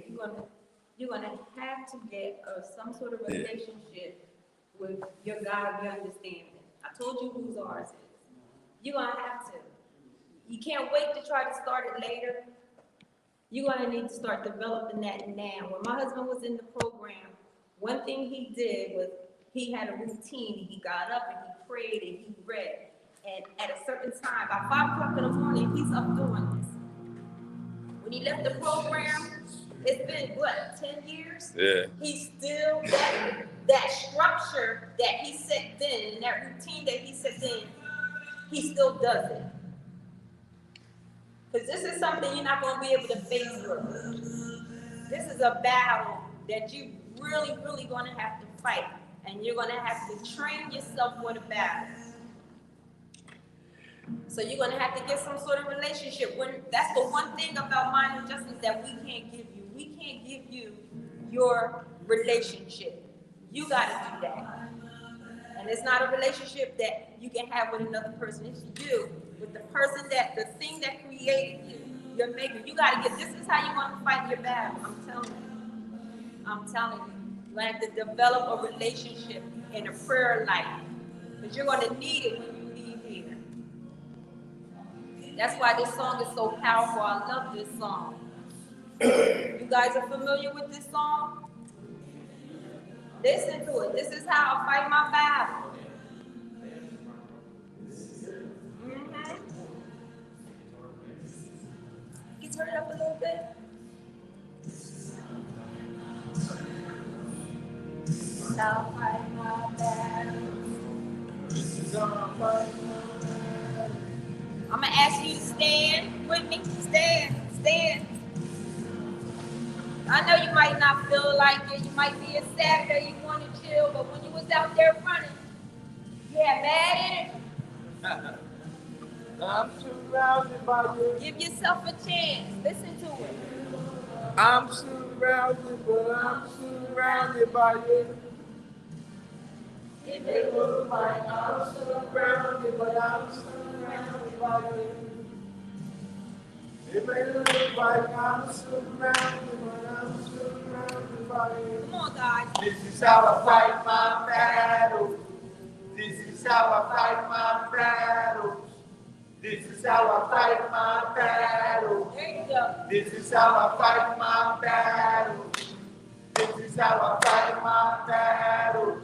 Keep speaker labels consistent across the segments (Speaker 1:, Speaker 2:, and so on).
Speaker 1: you're gonna have to get some sort of relationship with your God, your understanding. I told you whose ours is. You're gonna have to. You can't wait to try to start it later. You're gonna need to start developing that now. When my husband was in the program, one thing he did was he had a routine. He got up and he prayed and he read. And at a certain time, by 5 o'clock in the morning, he's up doing this. When he left the program, it's been what, 10 years?
Speaker 2: Yeah.
Speaker 1: He's still that structure that he set then, and that routine that he set then, he still does it. Because this is something you're not going to be able to face through. This is a battle that you really, really going to have to fight. And you're going to have to train yourself for the battle. So you're going to have to get some sort of relationship. That's the one thing about minor justice that we can't give you. We can't give you your relationship. You got to do that. And it's not a relationship that you can have with another person. It's you, with the person the thing that created you, your maker. You got to this is how you're going to fight your battle. I'm telling you. You're going to have to develop a relationship and a prayer life. Because you're going to need it when you leave here. That's why this song is so powerful. I love this song. You guys are familiar with this song? Listen to it. This is how I fight my battle. You turn it up a little bit. This is how I fight my battle. This is how I fight my battle. I'm going to ask you to stand with me. Stand. I know you might not feel like it. You might be a Saturday, you want to chill, but when you was out there running, you had bad energy.
Speaker 3: I'm surrounded by you.
Speaker 1: Give yourself a chance. Listen to it.
Speaker 3: I'm surrounded, but I'm surrounded by you. It may look like I'm surrounded, but I'm surrounded by you. It may look like I'm surrounded, but I'm surrounded by you.
Speaker 1: Come on, guys.
Speaker 3: This is how I fight my battles. This is how I fight my battles. This is how I fight my battles.
Speaker 1: There you go.
Speaker 3: This is how I fight my battles. This is how I fight my battles.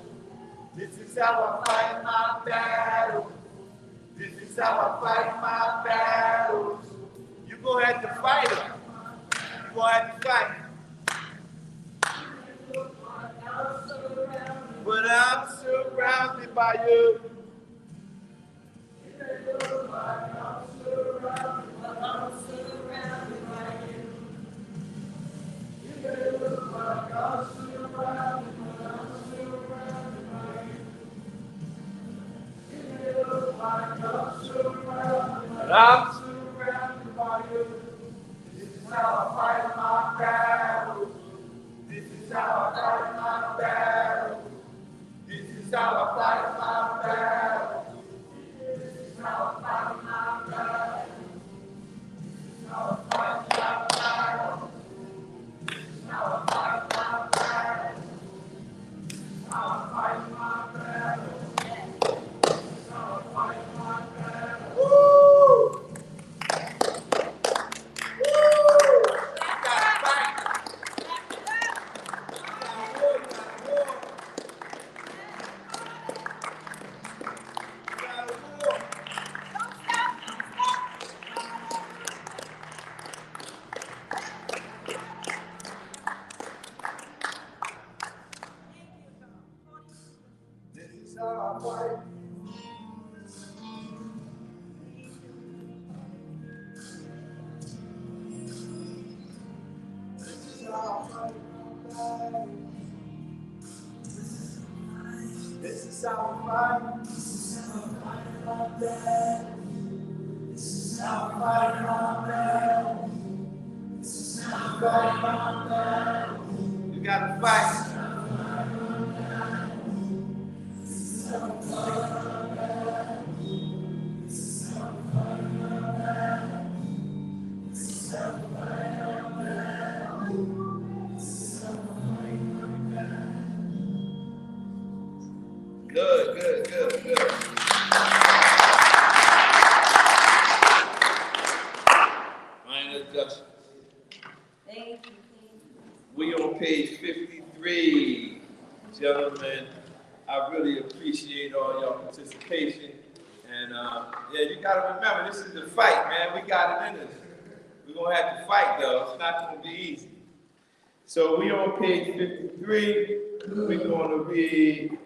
Speaker 3: This is how I fight my battles. This is how I fight my battles. You're going to have to fight them. You're going to have to fight. But I'm surrounded by you. I'm surrounded by you. You may look like I'm surrounded, but I'm surrounded by you. You may look like I'm surrounded, but I'm surrounded by you. This is how I fight my battles. This is how I fight my battles. This is how I fight my battles. This is how I fight my battles. This is how I fight my battles. This is how I fight my battles. This is how I fight my battles. This is how I fight my battles. Woo! Woo! Gotta fight. This is how I fight. This is how I fight my battle. This is how I fight. This is how I fight my battle. This is how I fight my battle. This is how I fight my battle. You gotta fight.
Speaker 1: Thank you, please.
Speaker 3: We on page 53, gentlemen. I really appreciate all y'all participation. And yeah, you gotta remember, this is a fight, man. We got it in us. We're gonna have to fight though. It's not gonna be easy. So we on page 53. We're gonna read,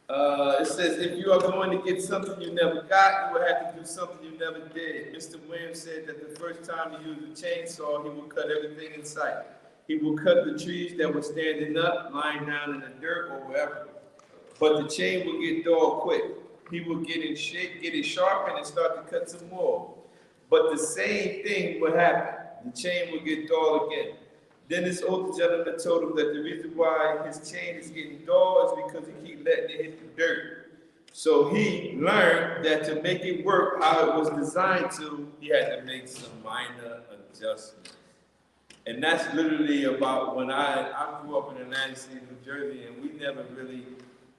Speaker 3: it says, if you are going to get something you never got, you will have to do something you never did. Mr. Williams said that the first time he used a chainsaw, he will cut everything in sight. He will cut the trees that were standing up, lying down in the dirt or wherever. But the chain will get dull quick. He will get it sharpened and start to cut some more. But the same thing will happen. The chain will get dull again. Then this older gentleman told him that the reason why his chain is getting dull is because he keeps letting it hit the dirt. So he learned that to make it work how it was designed to, he had to make some minor adjustments. And that's literally about when I grew up in Atlantic City, New Jersey, and we never really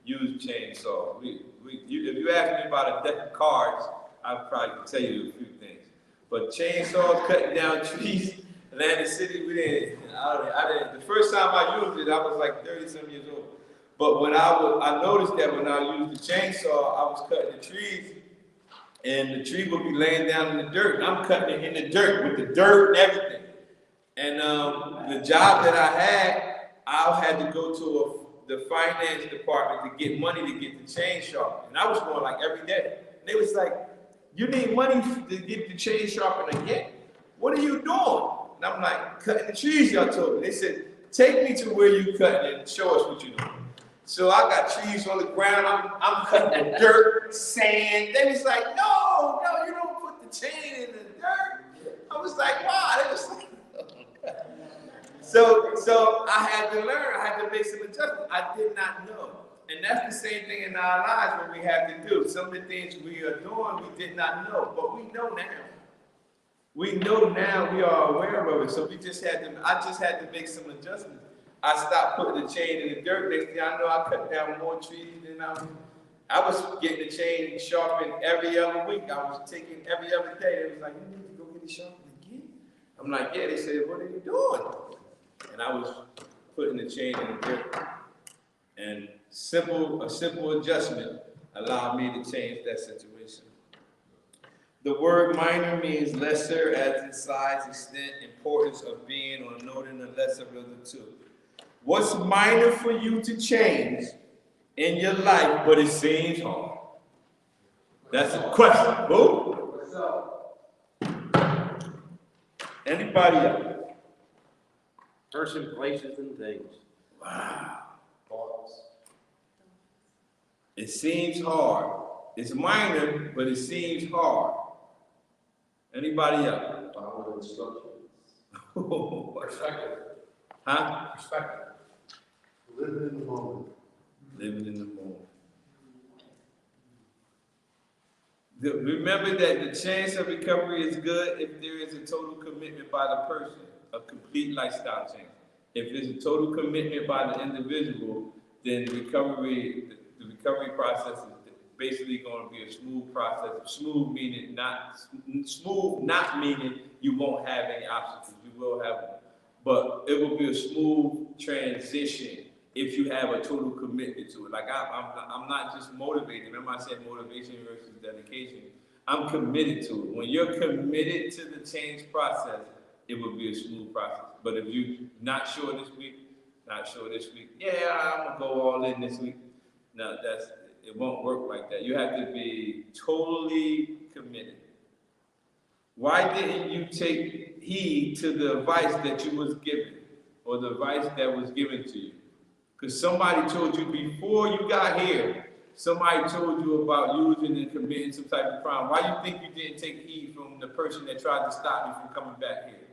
Speaker 3: used chainsaws. If you ask me about a deck of cards, I probably could tell you a few things. But chainsaws, cutting down trees, Atlantic City, we didn't. I didn't. The first time I used it, I was like 30-some years old. But when I noticed that when I used the chainsaw, I was cutting the trees, and the tree would be laying down in the dirt, and I'm cutting it in the dirt with the dirt and everything. And the job that I had to go to the finance department to get money to get the chain sharpened. And I was going like every day. And they was like, you need money to get the chain sharpened again? What are you doing? And I'm like, cutting the trees, y'all told me. They said, take me to where you cutting and show us what you're doing. So I got trees on the ground. I'm cutting the dirt, sand. They was like, no, you don't put the chain in the dirt. I was like, wow. They was like, So I had to learn. I had to make some adjustments. I did not know. And that's the same thing in our lives what we have to do. Some of the things we are doing, we did not know, but we know now. We know now, we are aware of it. So I just had to make some adjustments. I stopped putting the chain in the dirt. Next thing I know, I cut down more trees than I was getting the chain sharpened every other week. I was taking every other day. They was like, you need to go get it sharpened again? I'm like, yeah. They said, what are you doing? And I was putting the chain in the dirt. And a simple adjustment allowed me to change that situation. The word minor means lesser as in size, extent, importance of being, or noting the lesser of the two. What's minor for you to change in your life, but it seems hard? That's a question. Who? Anybody else?
Speaker 2: Person, places, and things.
Speaker 3: Wow. It seems hard. It's minor, but it seems hard. Anybody else?
Speaker 2: Follow instructions.
Speaker 3: Perspective. Huh?
Speaker 2: Perspective. Living in the moment.
Speaker 3: Living in the moment. Remember that the chance of recovery is good if there is a total commitment by the person, a complete lifestyle change. If there's a total commitment by the individual, then the recovery process is basically going to be a smooth process. Smooth not meaning you won't have any obstacles. You will have them, but it will be a smooth transition if you have a total commitment to it. Like I'm not just motivated. Remember I said motivation versus dedication. I'm committed to it. When you're committed to the change process, it will be a smooth process. But if you're not sure this week, yeah, I'm gonna go all in this week. No, it won't work like that. You have to be totally committed. Why didn't you take heed to the advice that you was given, or the advice that was given to you? Because somebody told you before you got here, somebody told you about using and committing some type of crime. Why you think you didn't take heed from the person that tried to stop you from coming back here?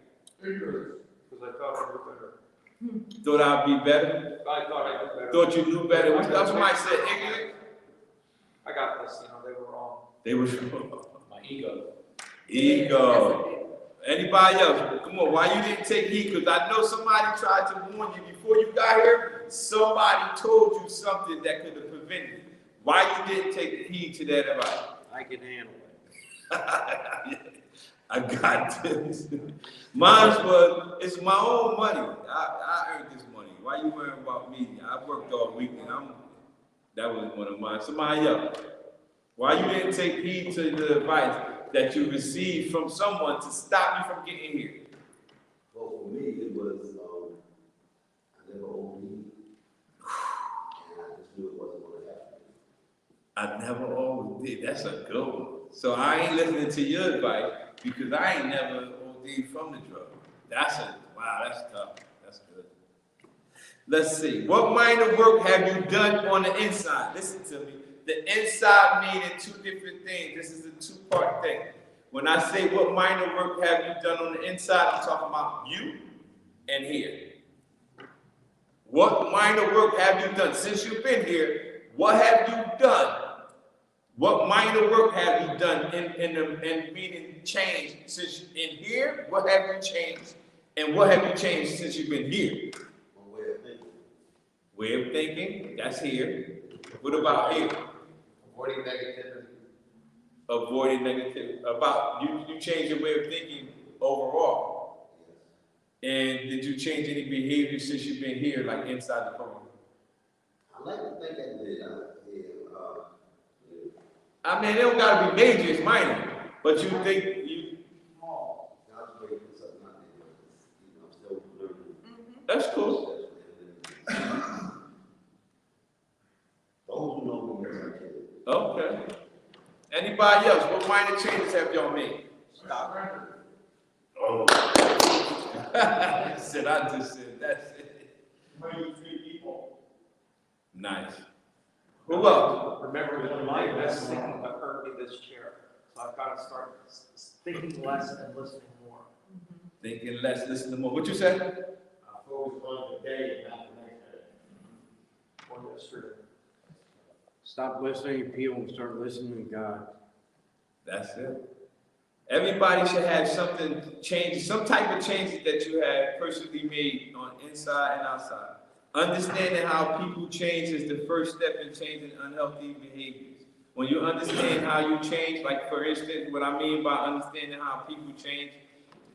Speaker 2: Because I thought I knew better.
Speaker 3: Thought I'd be better?
Speaker 2: I thought I knew better.
Speaker 3: Thought you knew better? What's that? Somebody said ignorant?
Speaker 2: I got this, they were wrong.
Speaker 3: They were wrong.
Speaker 2: My ego.
Speaker 3: Ego. Anybody else? Come on, why you didn't take heed? Because I know somebody tried to warn you before you got here. Somebody told you something that could have prevented it. Why you didn't take heed to that advice?
Speaker 2: I can handle it.
Speaker 4: I got this. It's my own money. I earned this money. Why you worrying about me? I worked all week and that was one of mine. Somebody else. Why you didn't take heed to the advice that you received from someone to stop you from getting here?
Speaker 5: Well, for me, it was, I never OD'd, and I just knew it wasn't going to happen.
Speaker 4: I never always did. That's a good one. So I ain't listening to your advice because I ain't never OD'd from the drug. Wow, that's tough. That's good. Let's see. What minor work have you done on the inside? Listen to me. The inside meaning two different things. This is a two-part thing. When I say what minor work have you done on the inside, I'm talking about you and here. What minor work have you done? Since you've been here, what have you done? What minor work have you done in meaning change since in here? What have you changed? And what have you changed since you've been here?
Speaker 5: My way of thinking.
Speaker 4: Way of thinking, that's here. What about here?
Speaker 5: Avoiding negativity.
Speaker 4: Avoiding negativity. About you changed your way of thinking overall.
Speaker 5: Yes.
Speaker 4: And did you change any behavior since you've been here, like inside the program?
Speaker 5: I like to think I did.
Speaker 4: I mean, it don't gotta be major, it's minor. But you think you
Speaker 5: God's way for something I did, but I'm still learning.
Speaker 4: that's cool.
Speaker 5: Those who know me, yes, I can.
Speaker 4: Okay. Anybody else? What minor changes have y'all made?
Speaker 2: Stop.
Speaker 4: Oh. Said I just said that's it.
Speaker 3: When you treat people.
Speaker 4: Nice. Who else?
Speaker 2: Remember that my best thing that earned me this chair. So I've got to start thinking less and listening more.
Speaker 4: Thinking less, listening more. What you said?
Speaker 3: Focus on the day and not the next day.
Speaker 2: Or yesterday.
Speaker 6: Stop listening to people and start listening to God.
Speaker 4: That's it. Everybody should have something changes, some type of changes that you have personally made on inside and outside. Understanding how people change is the first step in changing unhealthy behaviors. When you understand how you change, like for instance, what I mean by understanding how people change,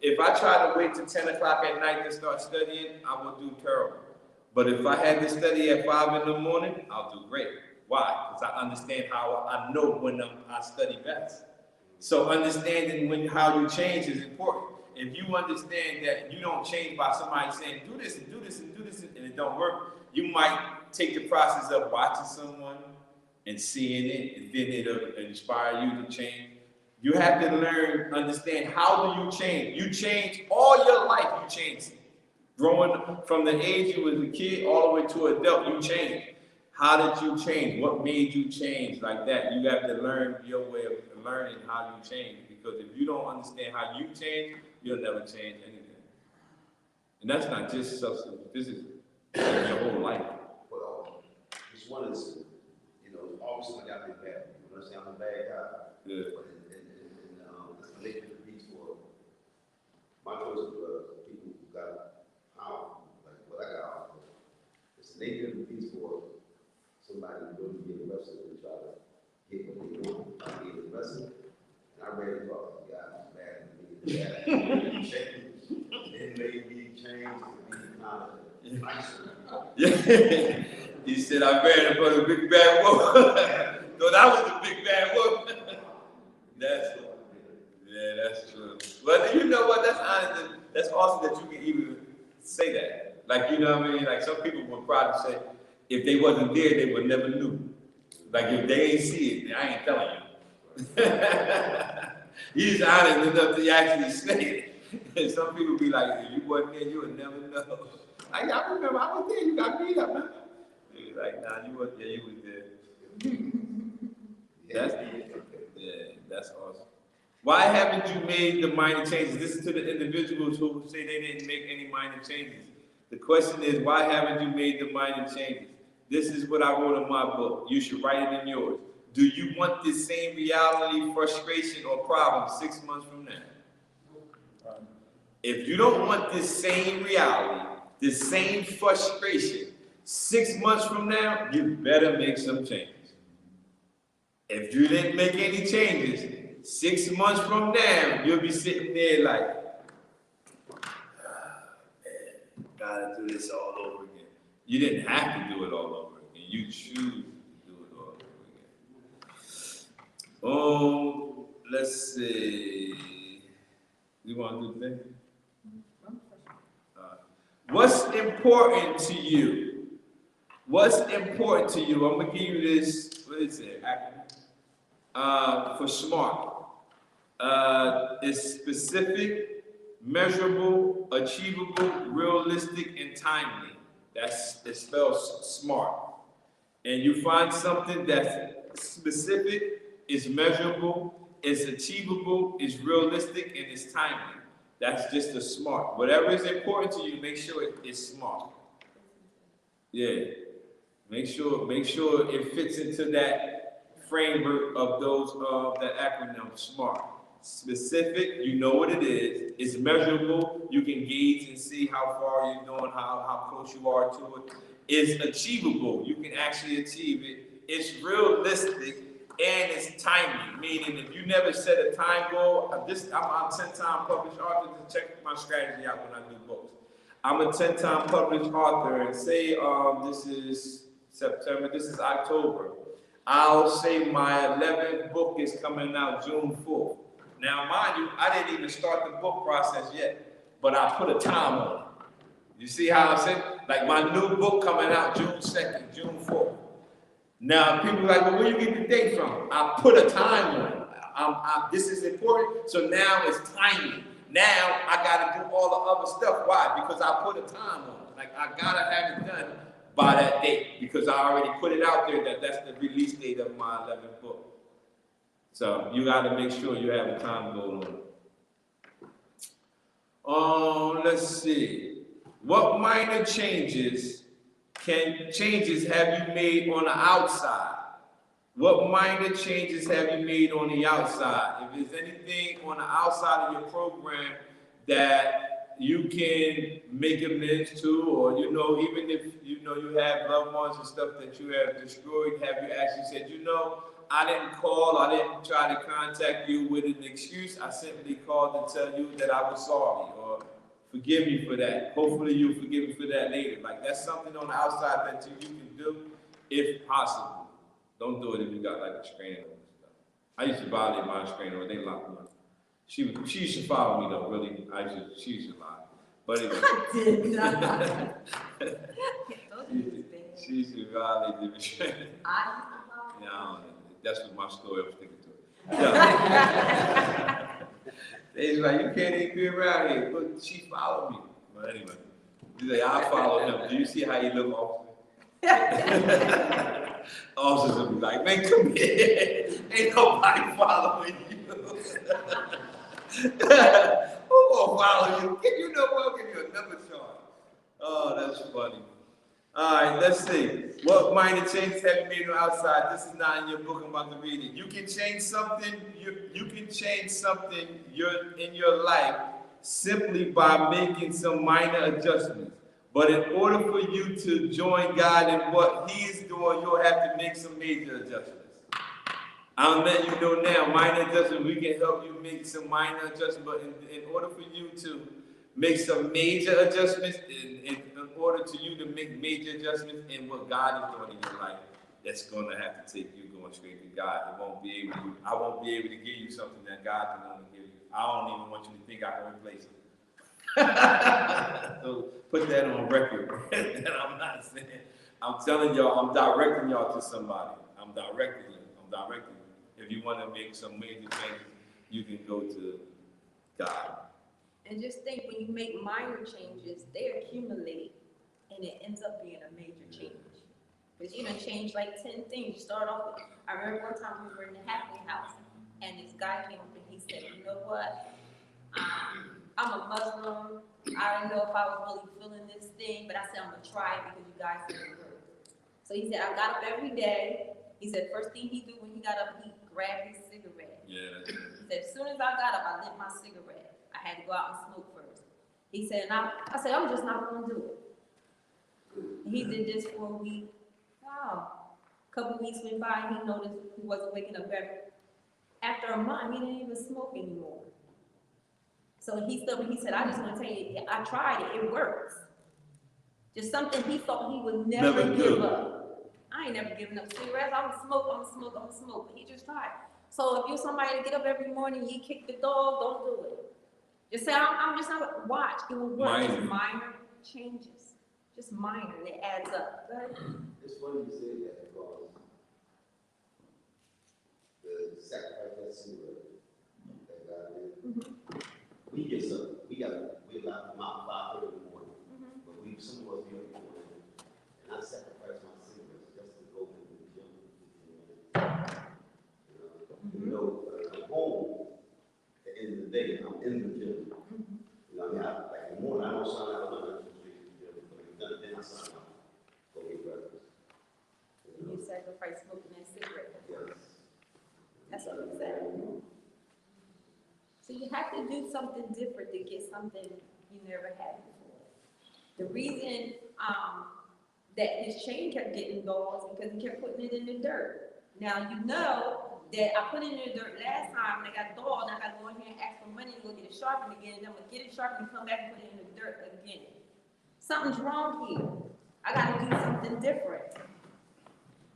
Speaker 4: if I try to wait till 10 o'clock at night to start studying, I will do terrible. But if I had to study at 5 in the morning, I'll do great. Why? Because I understand how I know when I study best. So understanding how you change is important. If you understand that you don't change by somebody saying, do this and do this and do this, and it don't work, you might take the process of watching someone and seeing it, and then it'll inspire you to change. You have to learn, understand, how do you change? You change all your life, you change. Growing from the age you was a kid all the way to adult, you change. How did you change? What made you change like that? You have to learn your way of learning how you change. Because if you don't understand how you change, you'll never change anything. And that's not just substance. This is your whole life.
Speaker 5: Well, this one is, obviously I got big bad. You understand I'm a bad guy.
Speaker 4: Yeah.
Speaker 5: But it's related to the beats for my choice of people who got power, like what I got. It's a native of the beats for somebody who really get arrested and try to get what they want by being arrested. And I read it off. The guy was bad and me. It made me change to be kind of nicer.
Speaker 4: Yeah. He said, I ran for the big bad wolf. Thought I was the big bad wolf. That's true. But you know what? That's honest. That's awesome that you can even say that. Like, you know what I mean? Like, some people would probably say, if they wasn't there, they would never knew. Like, if they ain't see it, I ain't telling you. He's honest enough to actually say it. And some people be like, if you wasn't there, you would never know. I remember I was there, you got beat up, man. He was like, nah, you wasn't there, you was there. That's awesome. Why haven't you made the minor changes? This is to the individuals who say they didn't make any minor changes. The question is, why haven't you made the minor changes? This is what I wrote in my book. You should write it in yours. Do you want this same reality, frustration, or problem 6 months from now? If you don't want this same reality, this same frustration 6 months from now, you better make some changes. If you didn't make any changes 6 months from now, you'll be sitting there like, man, gotta do this all over again. You didn't have to do it all over again. You choose to do it all over again. Let's see. You want to do the thing? What's important to you? What's important to you? I'm gonna give you this. What is it? For SMART. It's specific, measurable, achievable, realistic, and timely. It spells SMART. And you find something that's specific, is measurable, is achievable, is realistic, and is timely. That's just the SMART. Whatever is important to you, make sure it's SMART. Yeah. Make sure it fits into that framework of that acronym SMART. Specific, you know what it is. It's measurable. You can gauge and see how far you're doing, how close you are to it. It's achievable. You can actually achieve it. It's realistic. And it's timely, meaning if you never set a time goal, I'm a 10-time published author. To check my strategy out when I do books. I'm a 10-time published author, and say this is September, this is October. I'll say my 11th book is coming out June 4th. Now, mind you, I didn't even start the book process yet, but I put a time on it. You see how I said? Like my new book coming out June 2nd, June 4th. Now, people are like, well, where you get the date from? I put a time on it. This is important, so now it's timely. Now, I got to do all the other stuff. Why? Because I put a time on it. Like, I got to have it done by that date because I already put it out there that's the release date of my 11th book. So, you got to make sure you have a time goal on it. Let's see. What minor changes have you made on the outside? What minor changes have you made on the outside? If there's anything on the outside of your program that you can make amends to, or even if you have loved ones and stuff that you have destroyed, have you actually said, I didn't call, I didn't try to contact you with an excuse. I simply called to tell you that I was sorry, or forgive me for that. Hopefully you'll forgive me for that later. Like, that's something on the outside that you can do if possible. Don't do it if you got like a restraining order and stuff. I used to violate my restraining order. They locked me up. She used to follow me though, really. She used to lie. But anyway. She used to violate the restraining order. Yeah, I don't know. That's what my story I'm sticking to. Yeah. They's like, you can't even be around here, but she followed me. But anyway, he's like, I followed him. Do you see how he look, officer? Officers will be like, man, come here. Ain't nobody following you. Who gonna follow you? You know what? I'll give you another charge. Oh, that's funny. All right, let's see. What minor changes have you made on the outside? This is not in your book. I'm about to read it. You can change something. You can change something in your life simply by making some minor adjustments. But in order for you to join God in what He is doing, you'll have to make some major adjustments. I'm letting you know now, minor adjustments. We can help you make some minor adjustments. But in order for you to make some major adjustments, in order to you to make major adjustments in what God is doing in your life, that's going to have to take you going straight to God. I won't be able to give you something that God can only give you. I don't even want you to think I can replace it. So put that on record. And I'm not saying, I'm telling y'all, I'm directing y'all to somebody. I'm directing you. If you want to make some major changes, you can go to God.
Speaker 1: And just think, when you make minor changes, they accumulate, and it ends up being a major change. Because you done changed like 10 things. You start off with, I remember one time we were in the halfway house, and this guy came up and he said, you know what? I'm a Muslim. I don't know if I was really feeling this thing, but I said, I'm going to try it because you guys said it worked. So he said, I got up every day. He said, first thing he do when he got up, he grabbed his cigarette. Yeah. He said, as soon as I got up, I lit my cigarette. I had to go out and smoke first. He said, and I said, I'm just not going to do it. And he did this for a week. Wow. A couple weeks went by, and he noticed he wasn't waking up After a month, he didn't even smoke anymore. So he said, I just want to tell you, I tried it, it works. Just something he thought he would never
Speaker 4: Never
Speaker 1: give
Speaker 4: do.
Speaker 1: up. I ain't never giving up cigarettes. I'm a smoke. But he just tried. So if you're somebody to get up every morning, you kick the dog, don't do it. Just say, I'm just not, watch, it will work. Just minor changes. Just minor, and it adds up. Right?
Speaker 5: It's funny you say that because the sacrifice that cigarette that God did, we get something. We got them out 5:30 in the morning, but some of us be up in the morning, and I sacrifice my cigarettes just to go to the gym. I'm home at the end of the day, I'm in the gym. You know, I mean, like in the morning, I don't sign out of the gym, but then I sign out, go get breakfast.
Speaker 1: You sacrifice smoking and cigarette.
Speaker 5: Yes.
Speaker 1: That's what I'm saying. So you have to do something different to get something you never had before. The reason that his chain kept getting dull is because he kept putting it in the dirt. Now you know that I put it in the dirt last time and I got dull, and I got to go in here and ask for money to go get it sharpened again, and I'm going to get it sharpened and come back and put it in the dirt again. Something's wrong here. I got to do something different.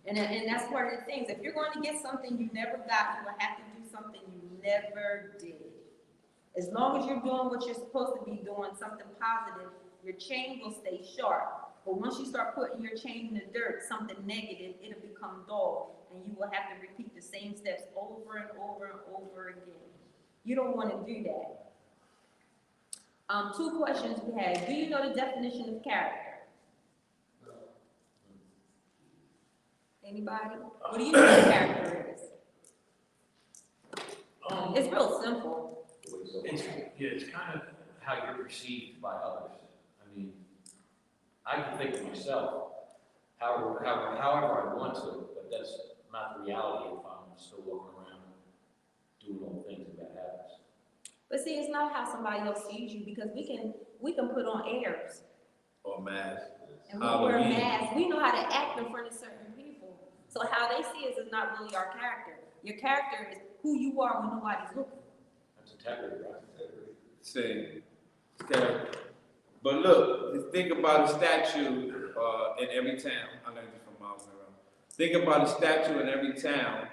Speaker 1: And that's one of the things. If you're going to get something you never got, you will have to do something you never did. As long as you're doing what you're supposed to be doing, something positive, your chain will stay sharp. But once you start putting your chain in the dirt, something negative, it'll become dull, and you will have to repeat the same steps over and over and over again. You don't want to do that. 2 questions we had. Do you know the definition of character? Anybody? What do you know what character is? It's real simple.
Speaker 6: It's kind of how you're perceived by others. I mean, I can think of myself however I want to, but that's not the reality if I'm still walking around doing all things and bad habits.
Speaker 1: But see, it's not how somebody else sees you, because we can put on airs.
Speaker 4: Or mask.
Speaker 1: And we wear masks. We know how to act in front of certain people. So how they see us is not really our character. Your character is who you are when nobody's looking.
Speaker 6: That's integrity, right?
Speaker 4: See, okay. But look, think about a statue in every town. I learned this from Miles Monroe. Think about a statue in every town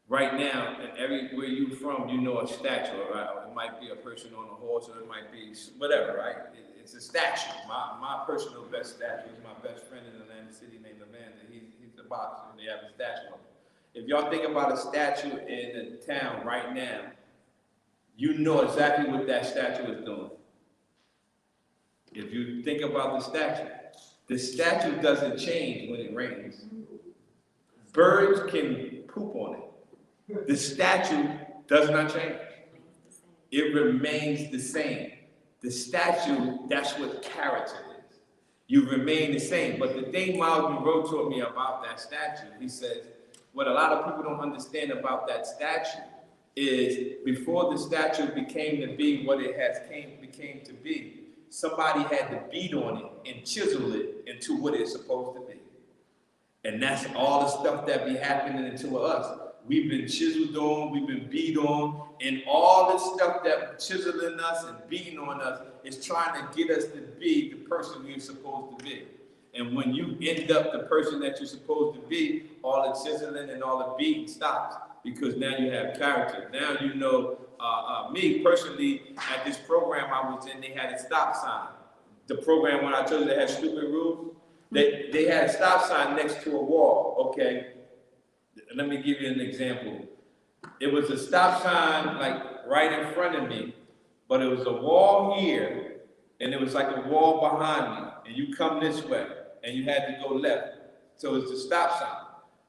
Speaker 4: right now, and everywhere you're from, you know a statue, right? It might be a person on a horse, or it might be whatever, right? It's a statue. My personal best statue is my best friend in Atlantic City named Amanda. He's a boxer, and they have a statue of him. If y'all think about a statue in a town right now, you know exactly what that statue is doing. If you think about the statue doesn't change when it rains. Birds can poop on it. The statue does not change. It remains the same. The statue, that's what character is. You remain the same. But the thing Miles Monroe taught me about that statue, he says, what a lot of people don't understand about that statue is before the statue became to be what it became to be, somebody had to beat on it and chisel it into what it's supposed to be. And that's all the stuff that be happening to us. We've been chiseled on, we've been beat on, and all the stuff that chiseling us and beating on us is trying to get us to be the person we're supposed to be. And when you end up the person that you're supposed to be, all the chiseling and all the beating stops, because now you have character. Now you know, me personally, at this program I was in, they had a stop sign. The program when I told you they had stupid rules, they had a stop sign next to a wall, okay? Let me give you an example. It was a stop sign like right in front of me, but it was a wall here, and it was like a wall behind me, and you come this way, and you had to go left. So it's a stop sign.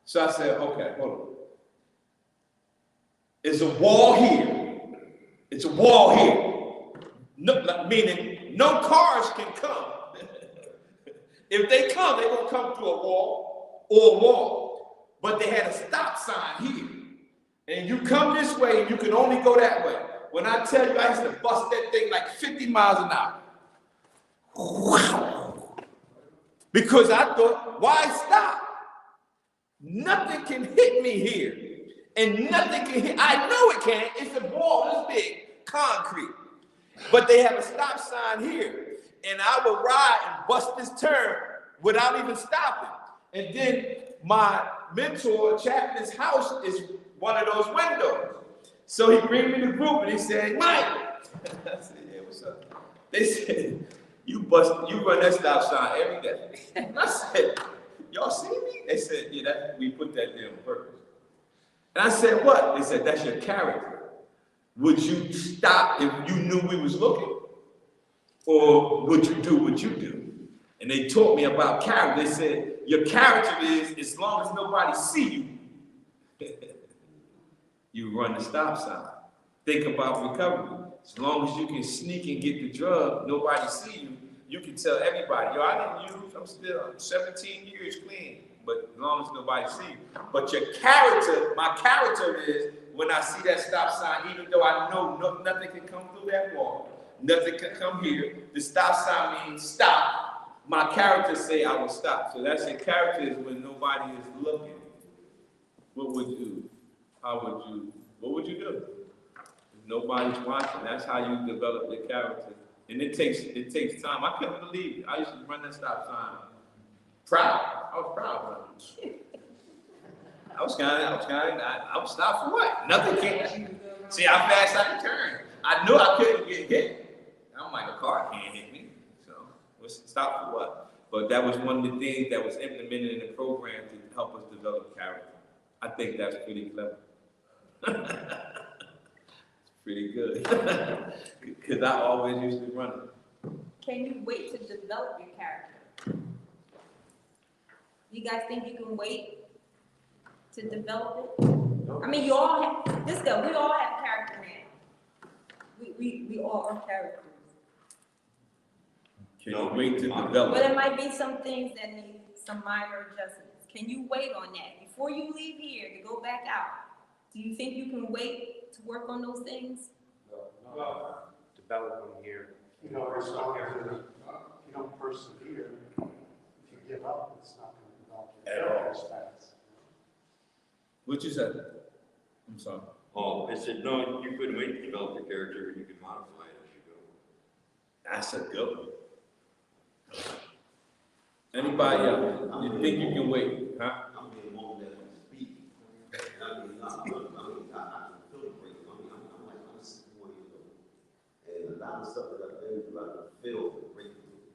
Speaker 4: So I said, okay, hold on. It's a wall here. It's a wall here. No, meaning no cars can come. If they come, they're gonna come through a wall or a wall. But they had a stop sign here. And you come this way and you can only go that way. When I tell you I used to bust that thing like 50 miles an hour. Wow. Because I thought, why stop? Nothing can hit me here. and nothing can hit. I know it can't. It's a ball this big, concrete. But they have a stop sign here. And I would ride and bust this turn without even stopping. And then my mentor, Chapman's house is one of those windows. So he bring me to the group and he said, Mike. I said, yeah, what's up? They said, you run that stop sign every day. And I said, y'all see me? They said, yeah, we put that there on purpose. And I said, what? They said, that's your character. Would you stop if you knew we was looking? Or would you do what you do? And they taught me about character. They said, your character is, as long as nobody see you, you run the stop sign. Think about recovery. As long as you can sneak and get the drug, nobody see you, you can tell everybody, yo, I didn't use, I'm 17 years clean, but as long as nobody see you. But your character, my character is, when I see that stop sign, even though I know nothing can come through that wall, nothing can come here, the stop sign means stop. My character say I will stop. So that's your character is when nobody is looking. What would you, what would you do? If nobody's watching, that's how you develop your character. And it takes time. I couldn't believe it. I used to run that stop sign. Proud. I was proud of it. I was stopped for what? Nothing came. See how fast I could turn. I knew I couldn't get hit. I'm like, a car can't hit me. So, stop for what? But that was one of the things that was implemented in the program to help us develop character. I think that's pretty clever. It's pretty good. Because I always used to run it.
Speaker 1: Can you wait to develop your character? You guys think you can wait to develop it? I mean, we all have character now. We all are characters.
Speaker 4: Can you wait to develop?
Speaker 1: But it might be some things that need some minor adjustments. Can you wait on that? Before you leave here to go back out, do you think you can wait to work on those things?
Speaker 2: No. Develop them here.
Speaker 3: You know, as long as you don't persevere, if you give up, it's not going to develop your character as fast.
Speaker 4: What you said? I'm sorry.
Speaker 7: Oh, I said, no, you couldn't wait to develop your character, you can modify it as you go.
Speaker 4: That's a good one. Anybody else? You think you can wait? Huh?
Speaker 5: I'm being more than speak. I mean, I can feel the break. I'm like, I'm 61 years old. And a lot of stuff that I've been through, I can feel the breakthrough.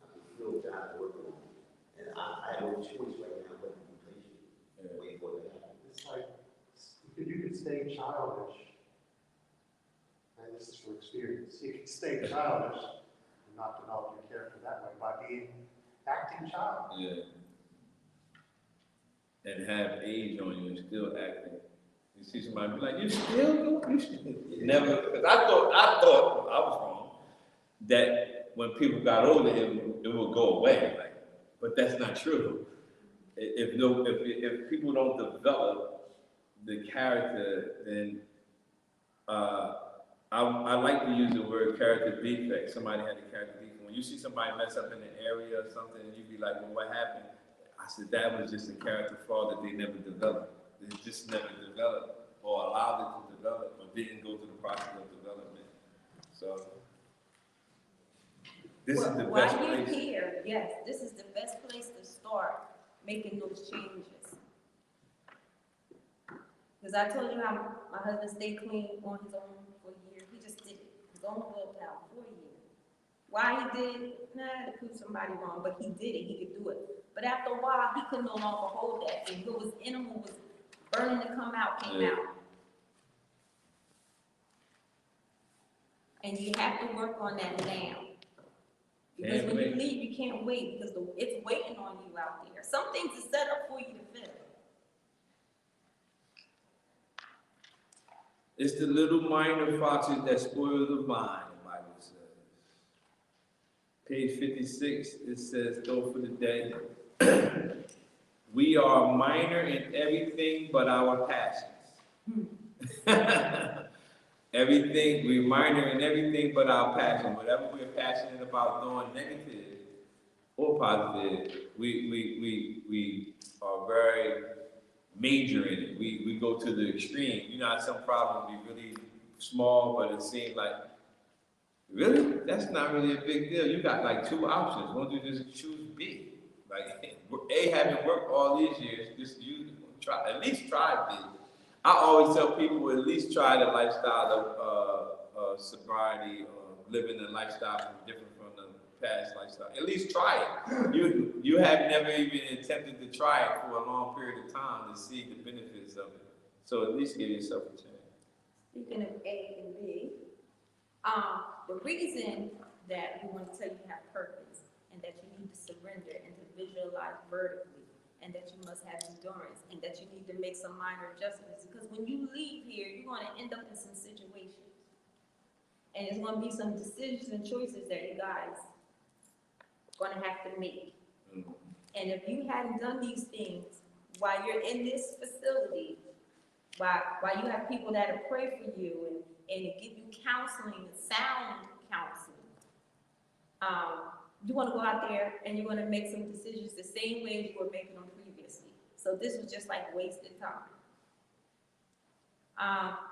Speaker 5: I can feel God working on me. And I have no choice right now but to be patient. Wait for it to happen.
Speaker 3: It's like, you can stay childish, and this is from experience, you can stay childish and not develop your character that way by acting child.
Speaker 4: Yeah. And have age on you and still acting. You see somebody be like, you still go? You still never, because I thought I was wrong, that when people got older, it would go away. Like, but that's not true. If people don't develop the character, then I like to use the word character defect. Somebody had a character defect. When you see somebody mess up in an area or something, and you be like, well, what happened? I said, that was just a character flaw that they never developed. They just never developed or allowed it to develop or didn't go through the process of development. So this is the best
Speaker 1: While you're
Speaker 4: place.
Speaker 1: here, yes, this is the best place to start making those changes. Because I told you how my husband stayed clean on his own for a year. He just did it. His own willpower for a year. Why he did, to prove somebody wrong, but he did it. He could do it. But after a while, he could no longer hold that thing. What was in him, what was burning to come out, came out. And you have to work on that now. Because when you leave, you can't wait because it's waiting on you out there. Some things are set up for you to fill.
Speaker 4: It's the little minor foxes that spoil the vine, the Bible says. Page 56, it says, though for the day, we are minor in everything but our passions. We're minor in everything but our passion. Whatever we're passionate about doing, negative or positive, we are very major in it. We go to the extreme. You know how some problems be really small, but it seems like, really? That's not really a big deal. You got like two options. Why don't you just choose B? Like, A having worked all these years, just you try, at least try B. I always tell people at least try the lifestyle of sobriety or living a lifestyle different from the past lifestyle. At least try it. You have never even attempted to try it for a long period of time to see the benefits of it. So at least give yourself a chance.
Speaker 1: Speaking of A and B, the reason that we want to tell you have purpose and that you need to surrender and to visualize vertically and that you must have endurance and that you need to make some minor adjustments because when you leave here, you're going to end up in some situations. And it's going to be some decisions and choices that you guys are going to have to make. And if you hadn't done these things while you're in this facility, while you have people that will pray for you and give you counseling, sound counseling, you want to go out there and you're going to make some decisions the same way as you were making them previously. So this was just like wasted time.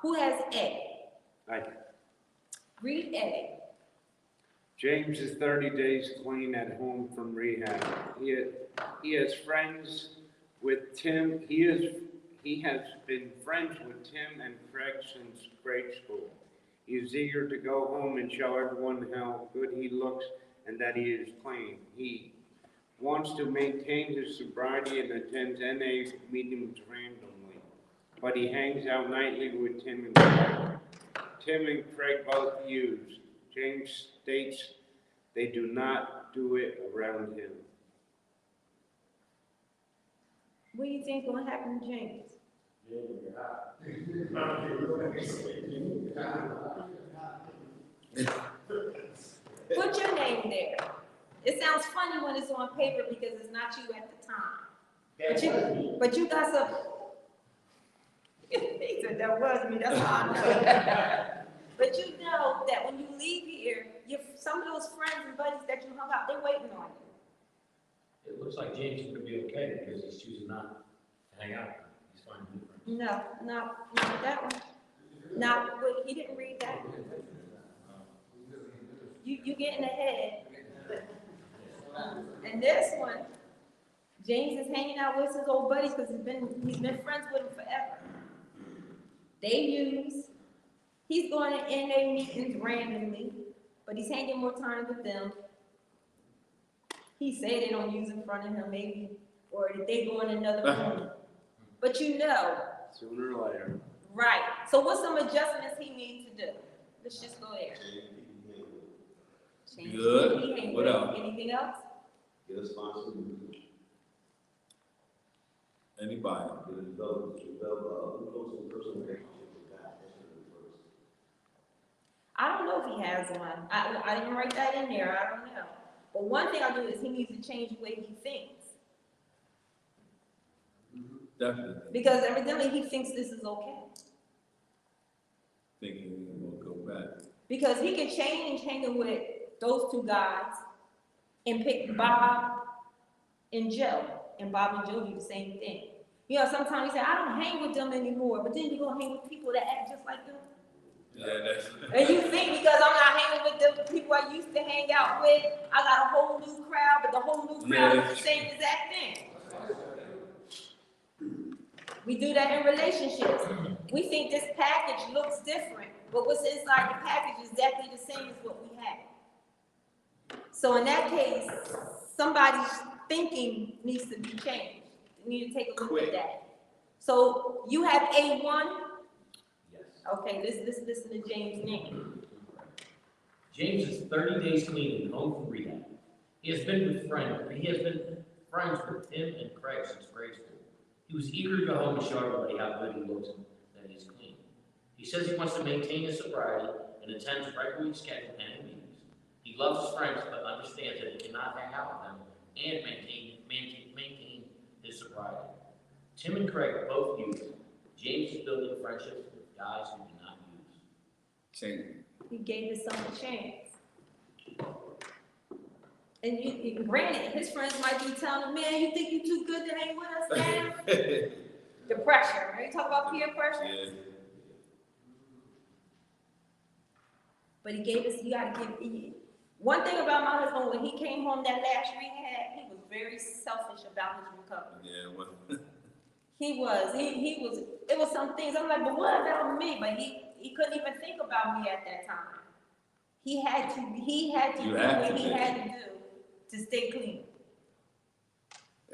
Speaker 1: Who has A?
Speaker 3: I,
Speaker 1: Read A.
Speaker 3: James is 30 days clean at home from rehab. He has friends with Tim. He has been friends with Tim and Craig since grade school. He is eager to go home and show everyone how good he looks and that he is clean. He wants to maintain his sobriety and attends NA meetings randomly, but he hangs out nightly with Tim and Craig. Tim and Craig both use. James states they do not do it around him.
Speaker 1: What do you think is going to happen to James? Put your name there. It sounds funny when it's on paper because it's not you at the time. But you got some. He said that was me. That's how I know. But you know that when you leave here, some of those friends and buddies that you hung out, they're waiting on you.
Speaker 6: It looks like James is gonna be okay because he's choosing not to hang out. He's finding new friends.
Speaker 1: No, not that one. Not what he didn't read that. You getting ahead. And this one, James is hanging out with his old buddies because he's been friends with them forever. They use. He's going to NA meetings randomly, but he's hanging more time with them. He said they don't use in front of him, maybe, or they go in another room. But you know.
Speaker 3: Sooner or later.
Speaker 1: Right. So what's some adjustments he needs to do? Let's just go there. Change
Speaker 4: Good.
Speaker 1: who he hang
Speaker 4: What
Speaker 1: with.
Speaker 4: else?
Speaker 1: Anything else?
Speaker 5: Get a sponsor.
Speaker 4: Anybody?
Speaker 5: Develop a close and personal relationship with God. That's what it first.
Speaker 1: I don't know if he has one. I didn't write that in there. I don't know. But one thing I do is he needs to change the way he thinks.
Speaker 4: Definitely.
Speaker 1: Because evidently he thinks this is okay.
Speaker 4: Thinking we will go back.
Speaker 1: Because he can change hanging with those two guys and pick Bob and Joe. And Bob and Joe do the same thing. You know, sometimes you say, I don't hang with them anymore, but then you go hang with people that act just like them.
Speaker 4: Yeah, that's.
Speaker 1: And you think because I'm not hanging with the people I used to hang out with, I got a whole new crowd, but the whole new crowd is the same exact thing. We do that in relationships. We think this package looks different, but what's inside the package is exactly the same as what we have. So in that case, somebody's thinking needs to be changed. You need to take a look at that. So you have A1?
Speaker 6: Yes.
Speaker 1: Okay, let's listen to James' name.
Speaker 6: James is 30 days clean and home from rehab. He has been friends with Tim and Craig since grade school. He was eager to go home and show everybody how good he looks and that he's clean. He says he wants to maintain his sobriety and attends regularly scheduled NA meetings. He loves his friends, but understands that he cannot hang out with them and maintain his sobriety. Tim and Craig both use. James is building friendships with guys who do not use.
Speaker 4: Change.
Speaker 1: He gave his son a chance. And you granted, his friends might be telling him, man, you think you're too good to hang with us now? The pressure, right? You talk about peer pressure?
Speaker 4: Yeah.
Speaker 1: But he gave us, one thing about my husband, when he came home that last rehab, he was very selfish about his recovery.
Speaker 4: Yeah, well,
Speaker 1: He was, it was some things, I'm like, but what about me? But he couldn't even think about me at that time. He had to do what he had to do to stay clean.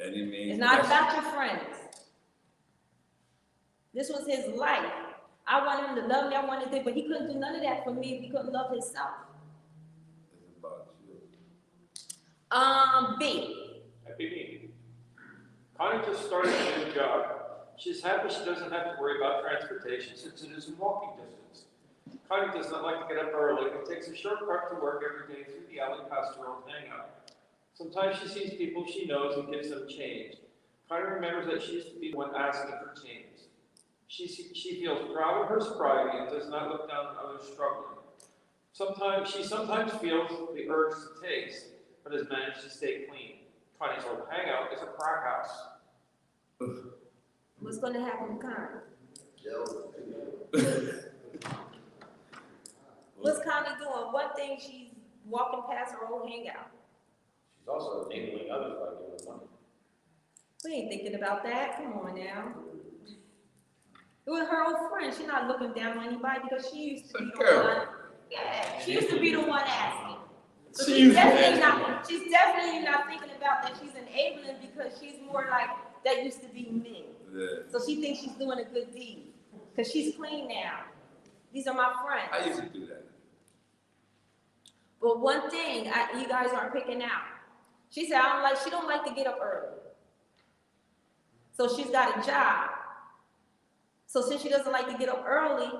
Speaker 4: any means.
Speaker 1: It's not about your friends. This was his life. I wanted him to love me, I wanted to, but he couldn't do none of that for me if he couldn't love himself.
Speaker 4: It's about you.
Speaker 1: B.
Speaker 2: Happy me. Connie just started a new job. She's happy she doesn't have to worry about transportation since it is in walking distance. Connie does not like to get up early and takes a shortcut to work every day through the alley past her old hangout. Sometimes she sees people she knows and gives them change. Connie remembers that she used to be the one asking for change. She feels proud of her sobriety and does not look down on others struggling. She sometimes feels the urge to taste, but has managed to stay clean. Connie's old hangout is a crack house.
Speaker 1: What's going to happen with Connie? What's Connie doing? One thing, she's walking past her old hangout.
Speaker 6: She's also enabling others by giving money.
Speaker 1: We ain't thinking about that. Come on now. It was her old friend. She's not looking down on anybody because she used to be the one. Yeah, she used to be the one asking. So she's definitely not thinking about that she's enabling because she's more like, that used to be me.
Speaker 4: Yeah.
Speaker 1: So she thinks she's doing a good deed because she's clean now. These are my friends.
Speaker 4: I used to do that.
Speaker 1: But one thing you guys aren't picking out. She said, she don't like to get up early. So she's got a job. So since she doesn't like to get up early,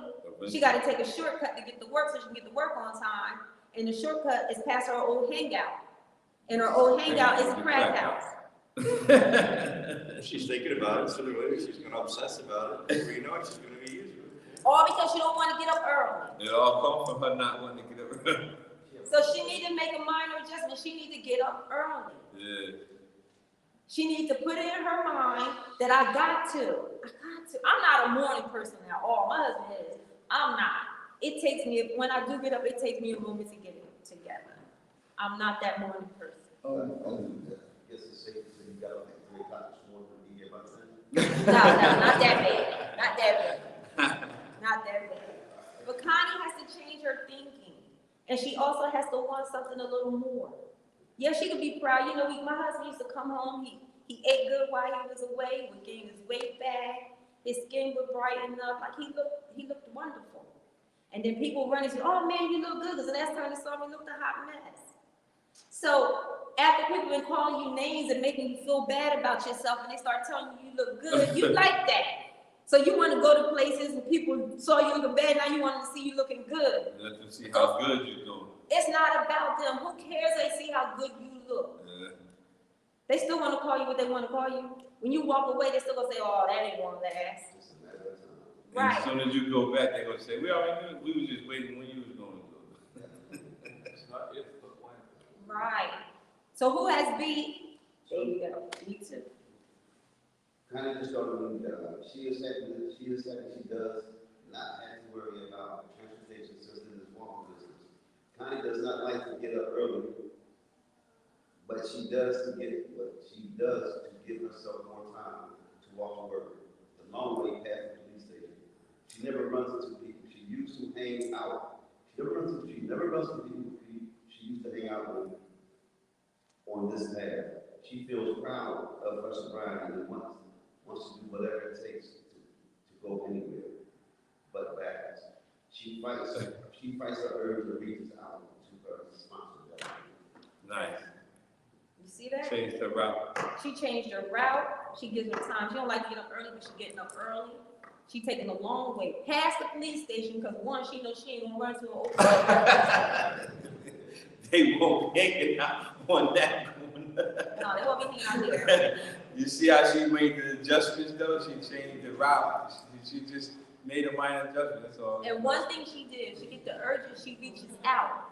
Speaker 1: she got to take a shortcut to get to work so she can get to work on time. And the shortcut is past her old hangout. And her old hangout is a crack house.
Speaker 7: She's thinking about it, sooner or later she's gonna obsess about it, before you know it, she's gonna be used to it.
Speaker 1: All because she don't want to get up early.
Speaker 4: It all comes from her not wanting to get up early.
Speaker 1: So she need to make a minor adjustment. She need to get up early.
Speaker 4: Yeah.
Speaker 1: She needs to put it in her mind that I got to. I'm not a morning person at all. My husband is. I'm not. It takes me, when I do get up, it takes me a moment to get it together. I'm not that morning person.
Speaker 5: I guess it's safe to say you got up at 3 o'clock this morning to be here by 10.
Speaker 1: No, not that bad. Not that bad. Not that bad. But Connie has to change her thinking. And she also has to want something a little more. Yeah, she could be proud. You know, my husband used to come home. He ate good while he was away. He would gain his weight back. His skin would brighten up. Like he looked wonderful. And then people run and say, "Oh man, you look good." Because the last time they saw me, you looked a hot mess. So after people been calling you names and making you feel bad about yourself, and they start telling you look good, you like that. So you want to go to places and people saw you looking bad. Now you want to see you looking good.
Speaker 4: Let them see how good you're doing.
Speaker 1: It's not about them. Who cares? They see how good you look.
Speaker 4: Yeah.
Speaker 1: They still want to call you what they want to call you. When you walk away, they still gonna say, "Oh, that ain't gonna last."
Speaker 5: It's a matter of time.
Speaker 1: Right.
Speaker 4: As soon as you go back, they're gonna say, "We already knew. We was just waiting when you was going to do it."
Speaker 2: It's not if, but when.
Speaker 1: Right. So who has B? There you go. Me too.
Speaker 5: Kind of just started a new job. She is happy she does not have to worry about transportation system in this walking distance. Connie does not like to get up early, but she does to give herself more time to walk to work. The long way past the police station. She never runs into people. She used to hang out. She never runs into people she used to hang out with on this path. She feels proud of her sobriety and wants to do whatever it takes to go anywhere but backwards. She fights her urge and reaches out to her responsibility.
Speaker 4: Nice.
Speaker 1: You see that?
Speaker 4: Change the route.
Speaker 1: She changed her route. She gives her time. She don't like to get up early, but she's getting up early. She taking a long way past the police station because one, she knows she ain't gonna run to an open.
Speaker 4: They won't make it out on that.
Speaker 1: No, they won't be hanging out here.
Speaker 4: You see how she made the adjustments though? She changed the route. She just made a minor adjustment, that's all.
Speaker 1: And one thing she did, she get the urge and she reaches out.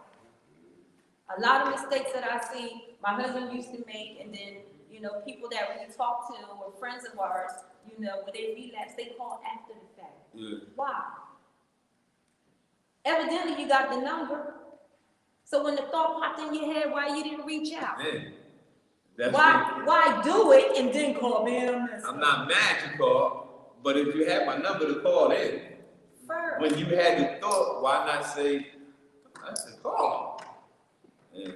Speaker 1: A lot of mistakes that I see my husband used to make, and then, you know, people that we talk to or friends of ours, you know, when they relapse, they call after the fact.
Speaker 4: Yeah.
Speaker 1: Why? Evidently, you got the number. So when the thought popped in your head, why you didn't reach out?
Speaker 4: Yeah. That's
Speaker 1: Why do it and then call them?
Speaker 4: I'm not mad you called, but if you had my number to call in,
Speaker 1: First.
Speaker 4: when you had the thought, why not say, I said, call him. Yeah.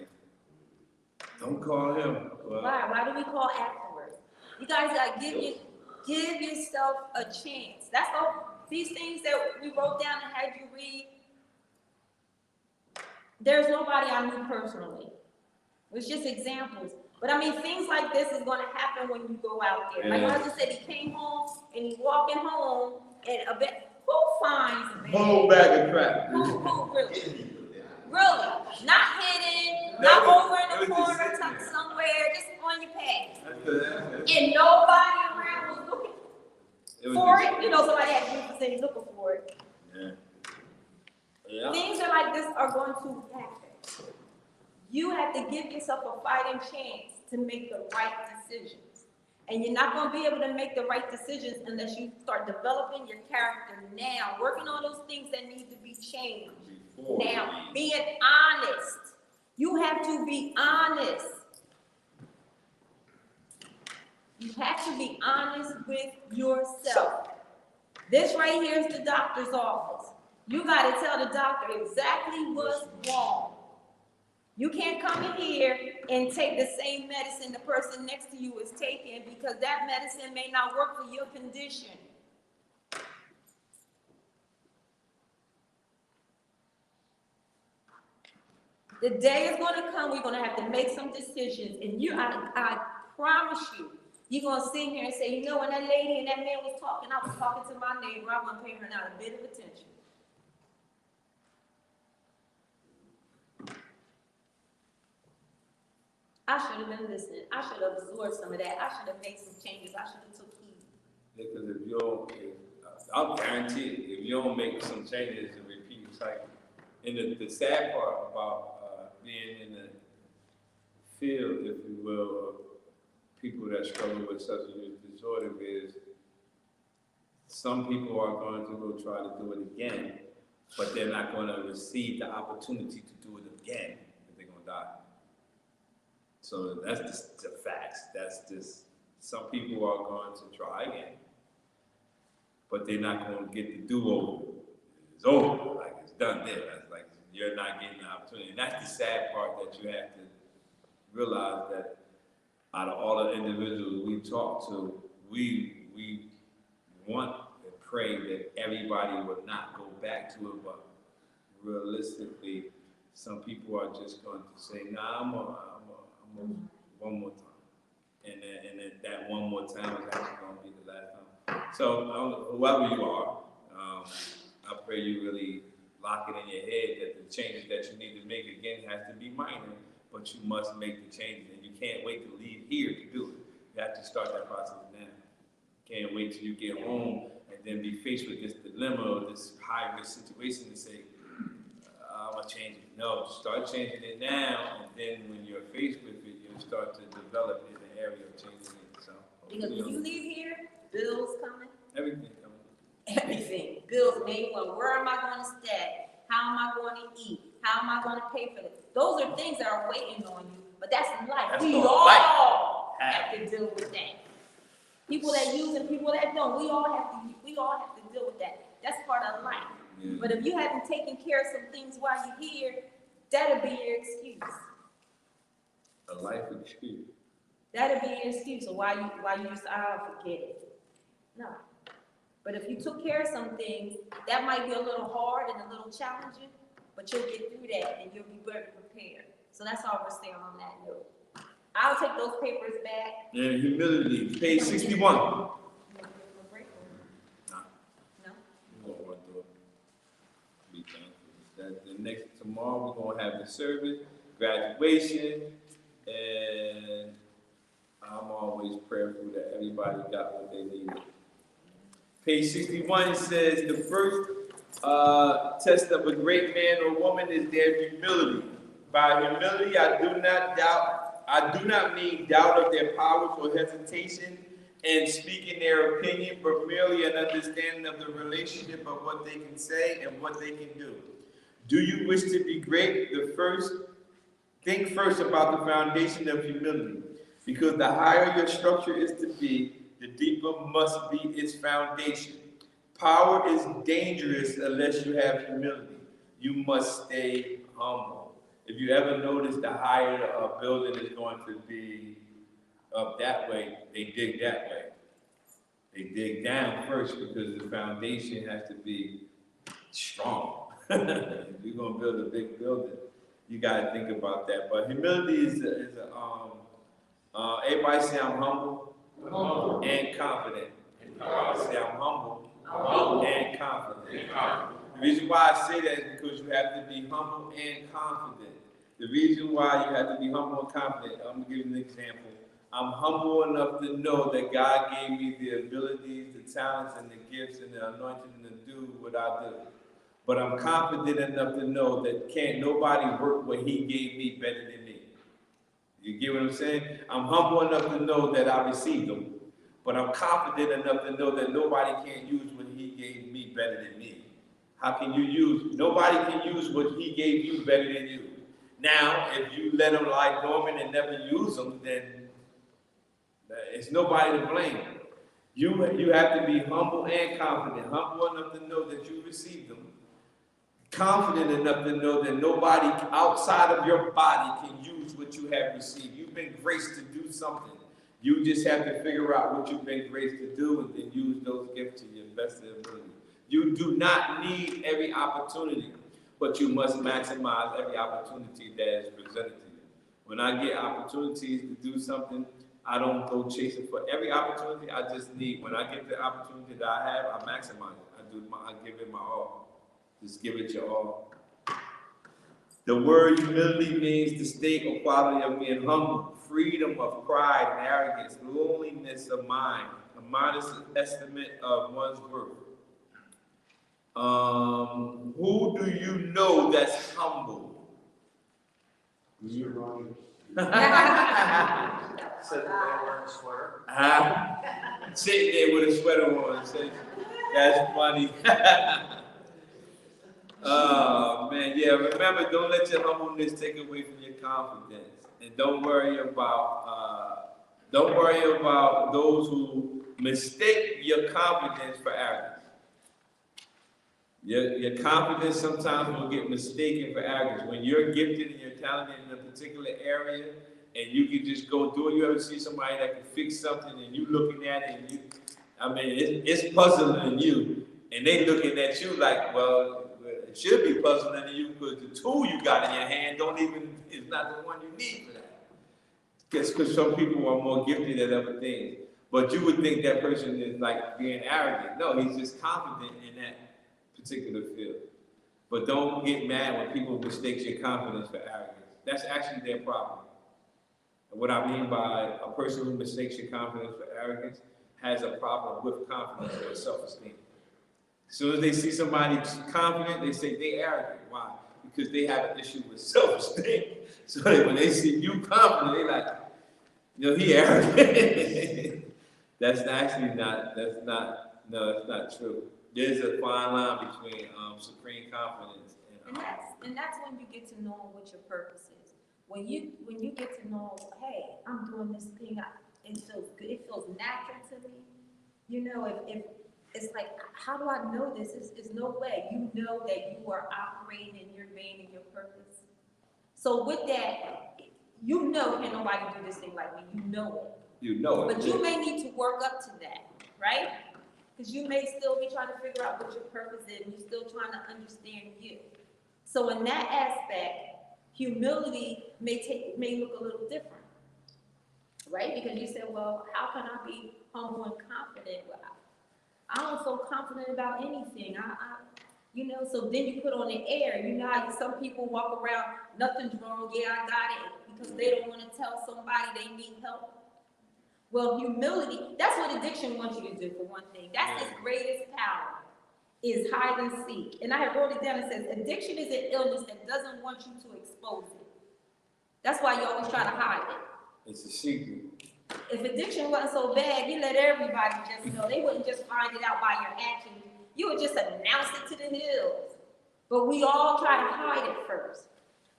Speaker 4: Don't call him. Well,
Speaker 1: Why do we call afterwards? You guys gotta give yourself a chance. That's all. These things that we wrote down and had you read, there's nobody I knew personally. It was just examples. But I mean, things like this is gonna happen when you go out there. Like my husband said, he came home and he's walking home and a bit, who finds a bag?
Speaker 4: whole bag of crap.
Speaker 1: Who really? Really? Not hidden, not over in the corner, tucked somewhere, just on your pad. And nobody around was looking for it. You know, somebody had to say looking for it.
Speaker 4: Yeah. Yeah.
Speaker 1: Things are like this are going to happen. You have to give yourself a fighting chance to make the right decisions. And you're not going to be able to make the right decisions unless you start developing your character now, working on those things that need to be changed. Now, being honest. You have to be honest. You have to be honest with yourself. This right here is the doctor's office. You got to tell the doctor exactly what's wrong. You can't come in here and take the same medicine the person next to you is taking, because that medicine may not work for your condition. The day is going to come, we're going to have to make some decisions, and I promise you, you're going to sit here and say, you know, when that lady and that man was talking, I was talking to my neighbor, I wasn't paying her not a bit of attention. I should have been listening. I should have absorbed some of that. I should have made some changes. I should have took heed.
Speaker 4: Because if you don't, I'll guarantee it, if you don't make some changes and repeat the cycle. And the sad part about being in the field, if you will, of people that struggle with substance use disorder is some people are going to go try to do it again, but they're not going to receive the opportunity to do it again if they're going to die. So that's just the facts. That's just, some people are going to try again, but they're not going to get the do-over. It's over, like it's done there. That's like you're not getting the opportunity. And that's the sad part, that you have to realize that out of all the individuals we talk to, we want and pray that everybody would not go back to it, but realistically, some people are just going to say, nah, I'm one more time. And then that one more time is actually going to be the last time. So whoever you are, I pray you really lock it in your head that the changes that you need to make again has to be minor, but you must make the changes, and you can't wait to leave here to do it. You have to start that process now. You can't wait till you get home and then be faced with this dilemma or this high-risk situation to say, I'm gonna change it. No, start changing it now, and then when you're faced with it, you'll start to develop in the area of changing it. So,
Speaker 1: Because when you leave here, bills coming.
Speaker 4: Everything coming.
Speaker 1: Everything. Bills, name one. Where am I going to stay? How am I going to eat? How am I going to pay for this? Those are things that are waiting on you, but that's life.
Speaker 4: That's
Speaker 1: We
Speaker 4: called
Speaker 1: all
Speaker 4: life.
Speaker 1: have to deal with that. People that use and people that don't, we all have to deal with that. That's part of life.
Speaker 4: Yeah.
Speaker 1: But if you haven't taken care of some things while you're here, that'll be your excuse.
Speaker 4: A life excuse.
Speaker 1: That'll be your excuse of why you just, forget it. No. But if you took care of some things, that might be a little hard and a little challenging, but you'll get through that and you'll be better prepared. So that's all we're saying on that note. I'll take those papers back.
Speaker 4: And humility, page 61.
Speaker 1: No?
Speaker 4: We're gonna run through it. Be thankful. The next tomorrow we're gonna have the service, graduation, and I'm always prayerful that everybody got what they needed. Page 61 says the first test of a great man or woman is their humility. By humility, I do not mean doubt of their powers or hesitation in speaking their opinion, but merely an understanding of the relationship of what they can say and what they can do. Do you wish to be great? Think first about the foundation of humility, because the higher your structure is to be, the deeper must be its foundation. Power is dangerous unless you have humility. You must stay humble. If you ever notice, the higher a building is going to be up that way, they dig that way. They dig down first because the foundation has to be strong. If you're going to build a big building, you got to think about that. But humility everybody say I'm humble and confident. Say I'm humble and confident. The reason why I say that is because you have to be humble and confident. The reason why you have to be humble and confident, I'm going to give you an example. I'm humble enough to know that God gave me the abilities, the talents, and the gifts, and the anointing to do what I do. But I'm confident enough to know that can't nobody work what He gave me better than me. You get what I'm saying? I'm humble enough to know that I received them. But I'm confident enough to know that nobody can use what He gave me better than me. How can you use? Nobody can use what He gave you better than you. Now, if you let them lie dormant and never use them, then it's nobody to blame. You have to be humble and confident. Humble enough to know that you received them. Confident enough to know that nobody outside of your body can use what you have received. You've been graced to do something. You just have to figure out what you've been graced to do and then use those gifts to your best ability. You do not need every opportunity, but you must maximize every opportunity that is presented to you. When I get opportunities to do something, I don't go chasing for every opportunity. I just need, when I get the opportunity that I have, I maximize it. I give it my all. Just give it your all. The word humility means the state or quality of being humble, freedom of pride and arrogance, lowliness of mind, a modest estimate of one's worth. Who do you know that's humble?
Speaker 5: You're wrong.
Speaker 2: Said the man wearing a sweater.
Speaker 4: Sitting there with a sweater on. That's funny. Oh man, yeah. Remember, don't let your humbleness take away from your confidence, and don't worry about those who mistake your confidence for arrogance. Your confidence sometimes will get mistaken for arrogance. When you're gifted and you're talented in a particular area, and you can just go do it. You ever see somebody that can fix something, and you looking at it, and it's puzzling you, and they looking at you like, well, it should be puzzling to you because the tool you got in your hand is not the one you need for that. Because some people are more gifted at other things. But you would think that person is like being arrogant. No, he's just confident in that particular field. But don't get mad when people mistake your confidence for arrogance. That's actually their problem. And what I mean by a person who mistakes your confidence for arrogance has a problem with confidence or self-esteem. As soon as they see somebody confident, they say they're arrogant. Why? Because they have an issue with self-esteem. So when they see you confident, they like, he arrogant. That's not true. There's a fine line between supreme confidence
Speaker 1: and that's when you get to know what your purpose is. When you get to know, hey, I'm doing this thing, it feels good, it feels natural to me. If it's like, how do I know this? It's no way. You know that you are operating in your vein and your purpose. So with that, can nobody do this thing like me. You know it.
Speaker 4: You know it.
Speaker 1: But you may need to work up to that, right? Because you may still be trying to figure out what your purpose is, and you're still trying to understand you. So in that aspect, humility may look a little different, right? Because you said, well, how can I be humble and confident? Well, I don't feel confident about anything. So then you put on the air. You know how some people walk around, nothing's wrong, yeah, I got it, because they don't want to tell somebody they need help. Well, humility, that's what addiction wants you to do, for one thing. That's its greatest power, is hide and seek. And I have wrote it down, it says, addiction is an illness that doesn't want you to expose it. That's why you always try to hide it.
Speaker 4: It's a secret.
Speaker 1: If addiction wasn't so bad, you let everybody just know. They wouldn't just find it out by your actions. You would just announce it to the hills. But we all try to hide it first.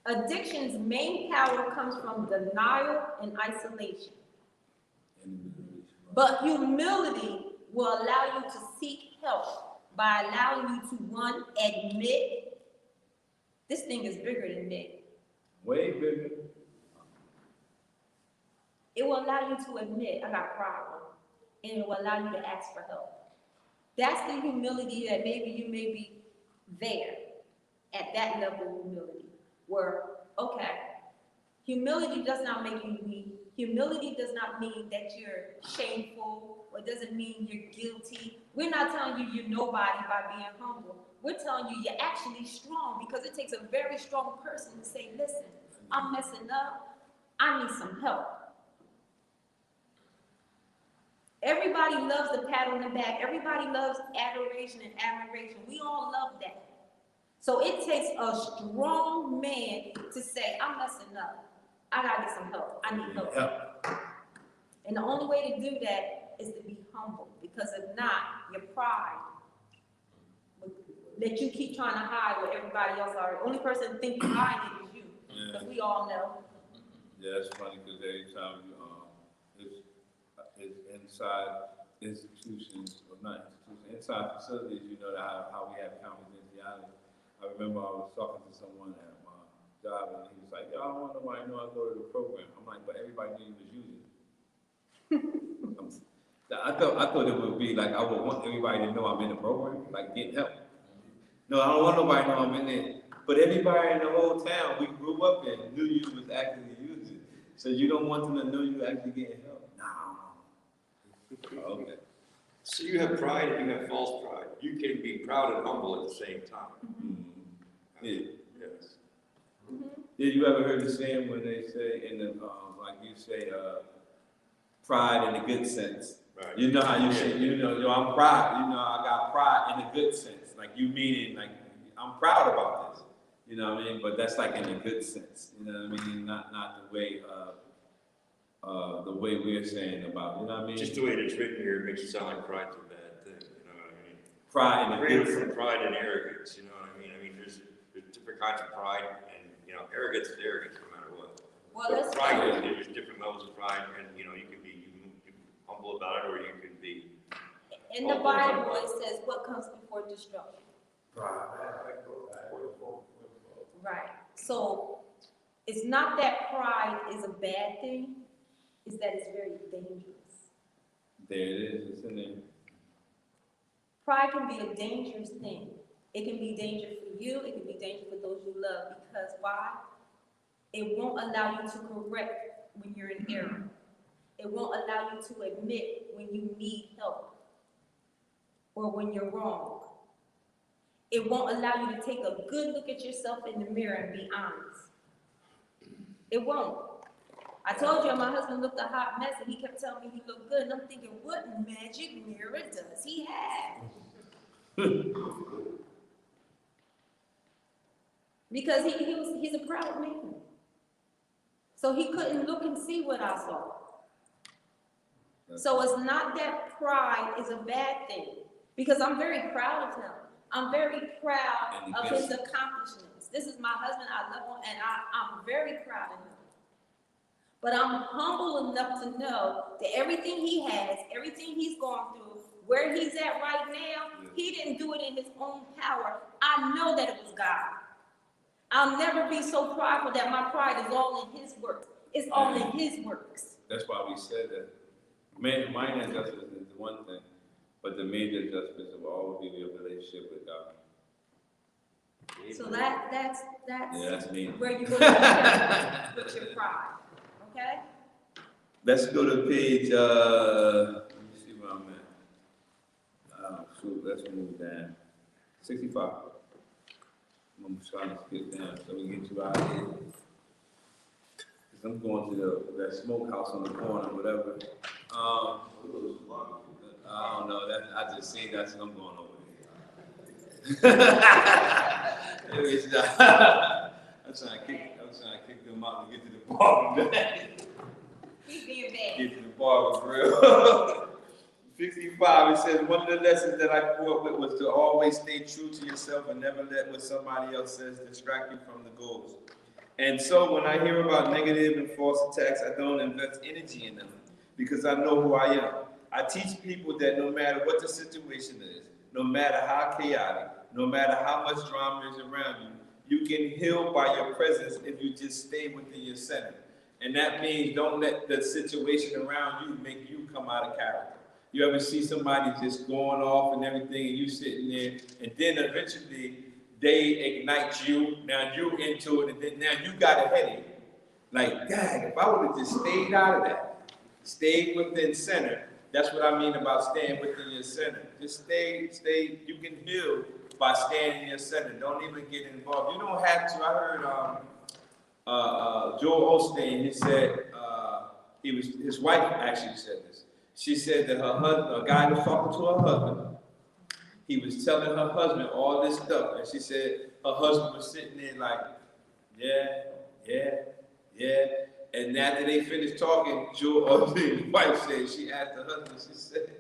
Speaker 1: Addiction's main power comes from denial and isolation. But humility will allow you to seek help by allowing you to, one, admit this thing is bigger than me.
Speaker 4: Way bigger.
Speaker 1: It will allow you to admit, I got a problem, and it will allow you to ask for help. That's the humility that maybe you may be there at that level of humility, where, okay, humility does not make you weak. Humility does not mean that you're shameful, or doesn't mean you're guilty. We're not telling you you're nobody by being humble. We're telling you you're actually strong, because it takes a very strong person to say, listen, I'm messing up, I need some help. Everybody loves the pat on the back. Everybody loves adoration and admiration. We all love that. So it takes a strong man to say, I'm messing up. I gotta get some help. I need help. And the only way to do that is to be humble. Because if not, your pride will let you keep trying to hide what everybody else already. The only person thinking hiding it is you. Because we all know.
Speaker 4: Yeah, it's funny because every time it's inside institutions, or not institutions, inside facilities, you know how we have confidentiality. I remember I was talking to someone at my job, and he was like, "Yo, I don't want nobody to know I go to the program." I'm like, "But everybody knew you was using it." I thought it would be like I would want everybody to know I'm in the program, like getting help. No, I don't want nobody to know I'm in it. But everybody in the whole town we grew up in knew you was actively using it. So you don't want them to know you actually getting help? No. Okay.
Speaker 7: So you have pride and you have false pride. You can be proud and humble at the same time.
Speaker 4: Mm-hmm. Yeah.
Speaker 7: Yes.
Speaker 1: Mm-hmm.
Speaker 4: Did you ever heard the saying when they say in the like you say pride in a good sense?
Speaker 7: Right.
Speaker 4: You know how you say, you know, yo, I'm proud. You know, I got pride in a good sense. Like you meaning like I'm proud about this. You know what I mean? But that's like in a good sense. You know what I mean? Not the way we're saying about, you know what I mean?
Speaker 7: Just the way it's written here, it makes it sound like pride's a bad thing, you know what I mean?
Speaker 4: Pride in a
Speaker 7: Freedom
Speaker 4: good
Speaker 7: from
Speaker 4: sense.
Speaker 7: pride and arrogance, you know what I mean? I mean, there's different kinds of pride, and, you know, arrogance is arrogance no matter what.
Speaker 1: Well,
Speaker 7: But
Speaker 1: let's
Speaker 7: pride, there's different levels of pride, and, you know, you can be humble about it, or you can be.
Speaker 1: in the Bible, it says what comes before destruction. Right. So it's not that pride is a bad thing, it's that it's very dangerous.
Speaker 4: There it is. It's in there.
Speaker 1: Pride can be a dangerous thing. It can be dangerous for you, it can be dangerous for those you love, because why? It won't allow you to correct when you're in error. It won't allow you to admit when you need help or when you're wrong. It won't allow you to take a good look at yourself in the mirror and be honest. It won't. I told you my husband looked a hot mess and he kept telling me he looked good, and I'm thinking, what magic mirror does he have? Because he's a proud man. So he couldn't look and see what I saw. So it's not that pride is a bad thing, because I'm very proud of him. I'm very proud of his accomplishments. This is my husband, I love him, and I'm very proud of him. But I'm humble enough to know that everything he has, everything he's gone through, where he's at right now, he didn't do it in his own power. I know that it was God. I'll never be so prideful that my pride is all in his works. It's all in his works.
Speaker 4: That's why we said that minor justice is one thing, but the major justice will always be your relationship with God.
Speaker 1: So that's
Speaker 4: me.
Speaker 1: where you go to with your pride. Okay?
Speaker 4: Let's go to page, let me see where I'm at. Let's move down. 65. I'm trying to skip down so we get you out of here. Cause I'm going to that smokehouse on the corner, whatever. I don't know, I just seen that, so I'm going over there. I'm trying to trying to kick them out to get to the barber.
Speaker 1: He's being bad.
Speaker 4: Get to the barber grill. 65, it says, one of the lessons that I grew up with was to always stay true to yourself and never let what somebody else says distract you from the goals. And so when I hear about negative and false attacks, I don't invest energy in them because I know who I am. I teach people that no matter what the situation is, no matter how chaotic, no matter how much drama is around you, you can heal by your presence if you just stay within your center. And that means don't let the situation around you make you come out of character. You ever see somebody just going off and everything and you sitting there, and then eventually they ignite you, now you into it, and then now you got a headache. Like, dang, if I would have just stayed out of that, stayed within center, that's what I mean about staying within your center. Just stay, you can heal by staying in your center. Don't even get involved. You don't have to. I heard Joel Osteen, he said, his wife actually said this. She said that her husband, a guy was talking to her husband. He was telling her husband all this stuff, and she said her husband was sitting there like, yeah. And after they finished talking, Joel Osteen's wife said, she asked her husband, she said,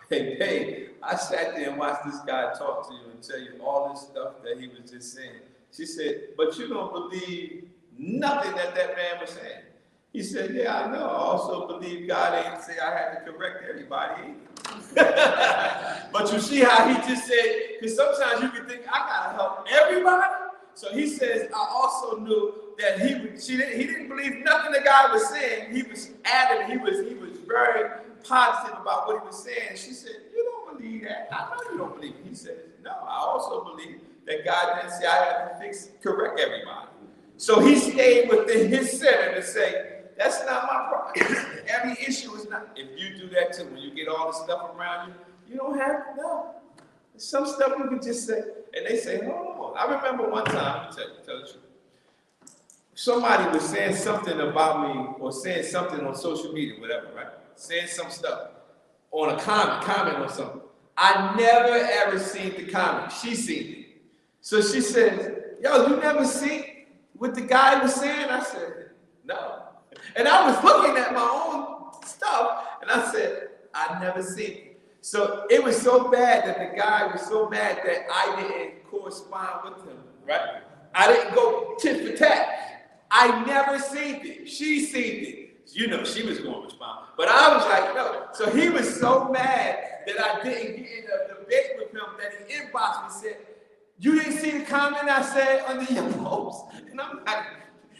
Speaker 4: hey, babe, I sat there and watched this guy talk to you and tell you all this stuff that he was just saying. She said, but you don't believe nothing that man was saying. He said, yeah, I know. I also believe God ain't say I had to correct everybody either. But you see how he just said, because sometimes you can think, I got to help everybody. So he says, I also knew that he didn't believe nothing the guy was saying. He was adamant. He was very positive about what he was saying. And she said, you don't believe that. I know you don't believe it. He said, no, I also believe that God didn't say I had to correct everybody. So he stayed within his center to say, that's not my problem. Every issue is not. If you do that too, when you get all the stuff around you, you don't have to know. Some stuff you can just say, and they say, hold on. I remember one time, tell the truth. Somebody was saying something about me or saying something on social media, whatever, right? Saying some stuff on a comment or something. I never ever seen the comment. She seen it. So she says, yo, you never seen what the guy was saying? I said, no. And I was looking at my own stuff, and I said, I never seen it. So it was so bad that the guy was so mad that I didn't correspond with him, right? I didn't go tit for tat. I never seen it. She seen it. You know, she was going to respond. But I was like, no. So he was so mad that I didn't get in a debate with him that he inboxed me and said, you didn't see the comment I said under your post? And I'm like,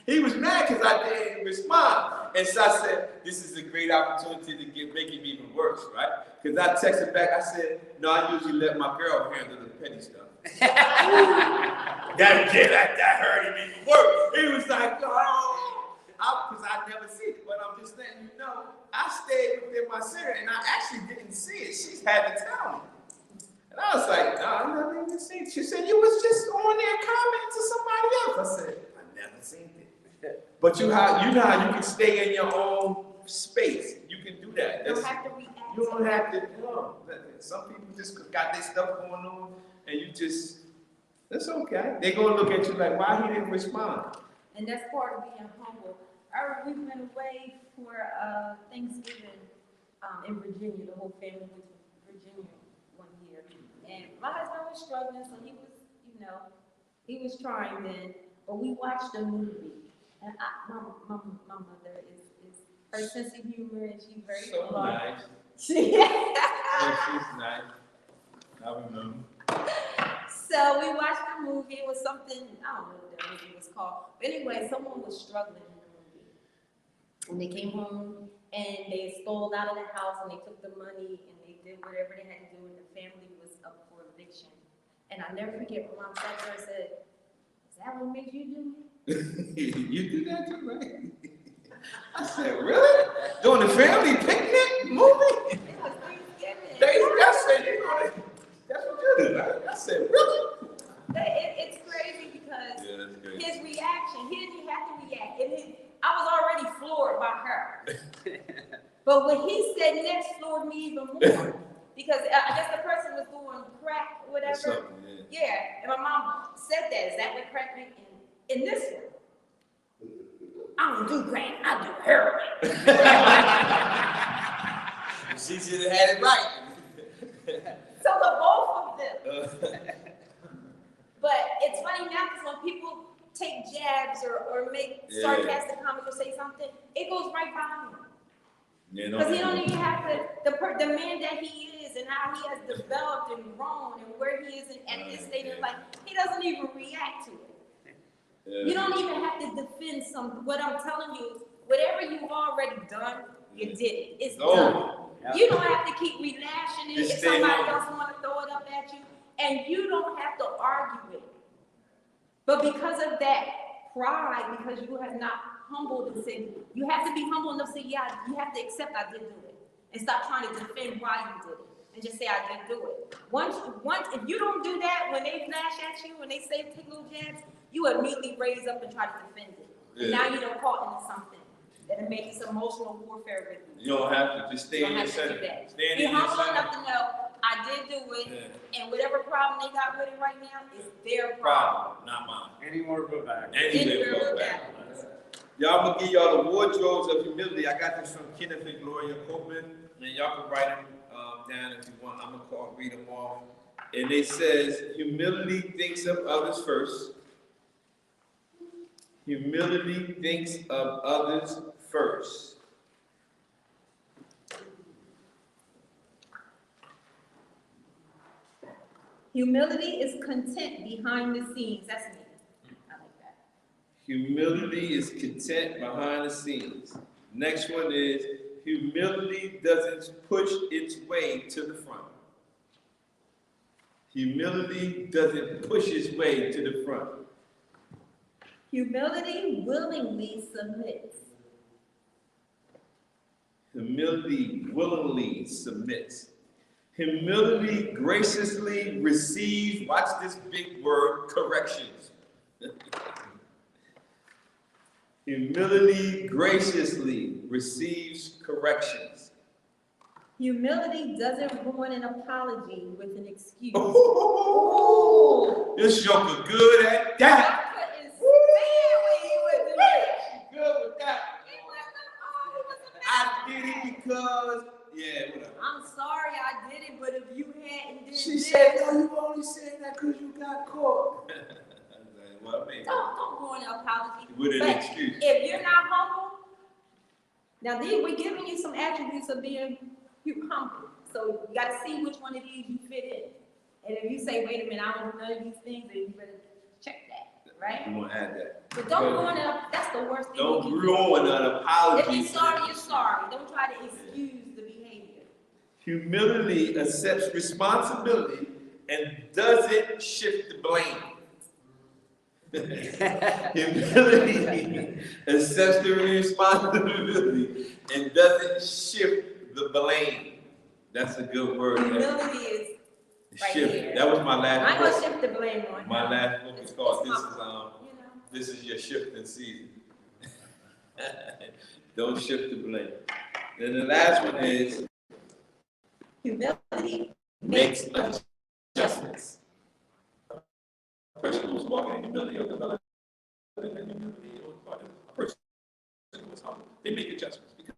Speaker 4: he was mad because I didn't respond. And so I said, this is a great opportunity to make him even worse, right? Because I texted back, I said, no, I usually let my girl handle the petty stuff. that hurt him even worse. He was like, oh, because I never see it. But I'm just letting you know, I stayed within my center and I actually didn't see it. She's had to tell me. And I was like, no, I never even seen it. She said, you was just on there commenting to somebody else. I said, I never seen it. But you know how you can stay in your own space. You can do that.
Speaker 1: You don't have to react.
Speaker 4: You don't have to. No. Some people just got their stuff going on, and you just, that's okay. They're gonna look at you like, why he didn't respond?
Speaker 1: And that's part of being humble. We went away for Thanksgiving in Virginia. The whole family went to Virginia one year, and my husband was struggling, so he was trying then. But we watched a movie. And my mother is her sense of humor, and she's very
Speaker 4: so nice.
Speaker 1: Yeah,
Speaker 4: she's nice. I remember.
Speaker 1: So we watched the movie. It was something, I don't know what that movie was called. But anyway, someone was struggling in the movie. And they came home and they stole out of the house and they took the money and they did whatever they had to do, and the family was up for eviction. And I'll never forget when Mom sat there and said, is that what makes you do it?
Speaker 4: You do that too, right? I said, really? Doing the family picnic movie?
Speaker 1: It was Thanksgiving.
Speaker 4: I said, that's what you do, right? I said, really?
Speaker 1: It's crazy because
Speaker 4: Yeah, that's crazy.
Speaker 1: his reaction, he didn't even have to react. I was already floored by her. But what he said next floored me even more. Because I guess the person was doing crack or whatever. Yeah, and my mom said that. Is that what crack make in this one? I don't do crack, I do heroin.
Speaker 4: She should have had it right.
Speaker 1: So the both of them. But it's funny now because when people take jabs or make sarcastic comments or say something, it goes right by him. Because he don't even have the man that he is and how he has developed and grown and where he is at this stage in life, he doesn't even react to it. You don't even have to defend something. What I'm telling you is, whatever you've already done, you did it. It's done. You don't have to keep relashing it if somebody else want to throw it up at you, and you don't have to argue it. But because of that pride, because you have not humbled and said, you have to be humble enough to say, yeah, you have to accept I did do it, and stop trying to defend why you did it, and just say I did do it. Once, if you don't do that, when they flash at you, when they say take little jabs, you immediately raise up and try to defend it. And now you don't caught into something that makes emotional warfare with you.
Speaker 4: You don't have to just stay in your center.
Speaker 1: Be humble enough to know I did do it, and whatever problem they got with it right now is their problem.
Speaker 4: Not mine.
Speaker 3: Anywhere but back.
Speaker 4: Anywhere but back. Y'all, I'm gonna give y'all the wardrobes of humility. I got this from Kenneth and Gloria Copeland, and y'all can write them down if you want. I'm gonna read them off. And it says, humility thinks of others first. Humility thinks of others first.
Speaker 1: Humility is content behind the scenes. That's me. I like that.
Speaker 4: Humility is content behind the scenes. Next one is, humility doesn't push its way to the front. Humility doesn't push its way to the front.
Speaker 1: Humility willingly submits.
Speaker 4: Humility willingly submits. Humility graciously receives, watch this big word, corrections. Humility graciously receives corrections.
Speaker 1: Humility doesn't ruin an apology with an excuse.
Speaker 4: Oh, this joker good at that.
Speaker 1: I couldn't stand when he was doing that.
Speaker 4: Good with that.
Speaker 1: He wasn't, oh, he wasn't
Speaker 4: I
Speaker 1: mad.
Speaker 4: did it because, yeah, whatever.
Speaker 1: I'm sorry I did it, but if you hadn't did
Speaker 3: She
Speaker 1: this,
Speaker 3: said, no, you only said that because you got caught.
Speaker 4: Well, I mean,
Speaker 1: don't ruin an apology.
Speaker 4: with an
Speaker 1: But
Speaker 4: excuse.
Speaker 1: if you're not humble, now we're giving you some attributes of being humble. So you got to see which one of these you fit in. And if you say, wait a minute, I don't do none of these things, then you better check that, right?
Speaker 4: I'm gonna add that.
Speaker 1: But don't ruin it up. That's the worst thing you
Speaker 4: Don't
Speaker 1: can do.
Speaker 4: ruin an apology.
Speaker 1: If you're sorry, you're sorry. Don't try to excuse the behavior.
Speaker 4: Humility accepts responsibility and doesn't shift the blame. Humility accepts the responsibility and doesn't shift the blame. That's a good word.
Speaker 1: Humility is right
Speaker 4: Shift.
Speaker 1: here.
Speaker 4: That was my last
Speaker 1: I'm gonna
Speaker 4: book.
Speaker 1: shift the blame on
Speaker 4: My
Speaker 1: him.
Speaker 4: last book is called
Speaker 1: It's my-
Speaker 4: This is your shifting season. Don't shift the blame. Then the last one is
Speaker 1: Humility
Speaker 4: makes adjustments. A person who's walking in humility or developing in humility, or a person who is humble, they make adjustments because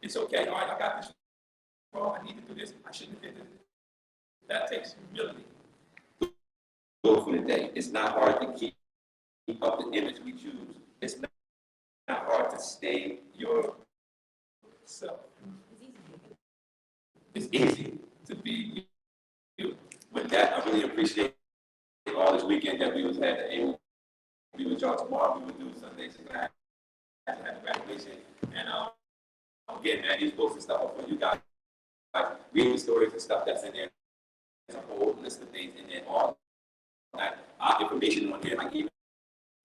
Speaker 4: it's okay. All right, I got this wrong. I need to do this. I shouldn't have did this. That takes humility. Go for the day. It's not hard to keep up the image we choose. It's not hard to stay yourself. It's easy to be you. With that, I really appreciate all this weekend that we was had to able to be with y'all tomorrow. We will do Sundays and I have graduation. And again, man, these books and stuff are for you guys. Read the stories and stuff that's in there. There's a whole list of things in there. All that information on here, like even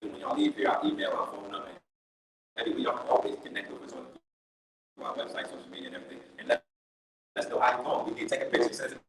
Speaker 4: when y'all leave here, I'll email our phone number. Anyway, y'all can always connect with us on our website, social media, and everything. And let us know how you're going. We can take a picture, send it.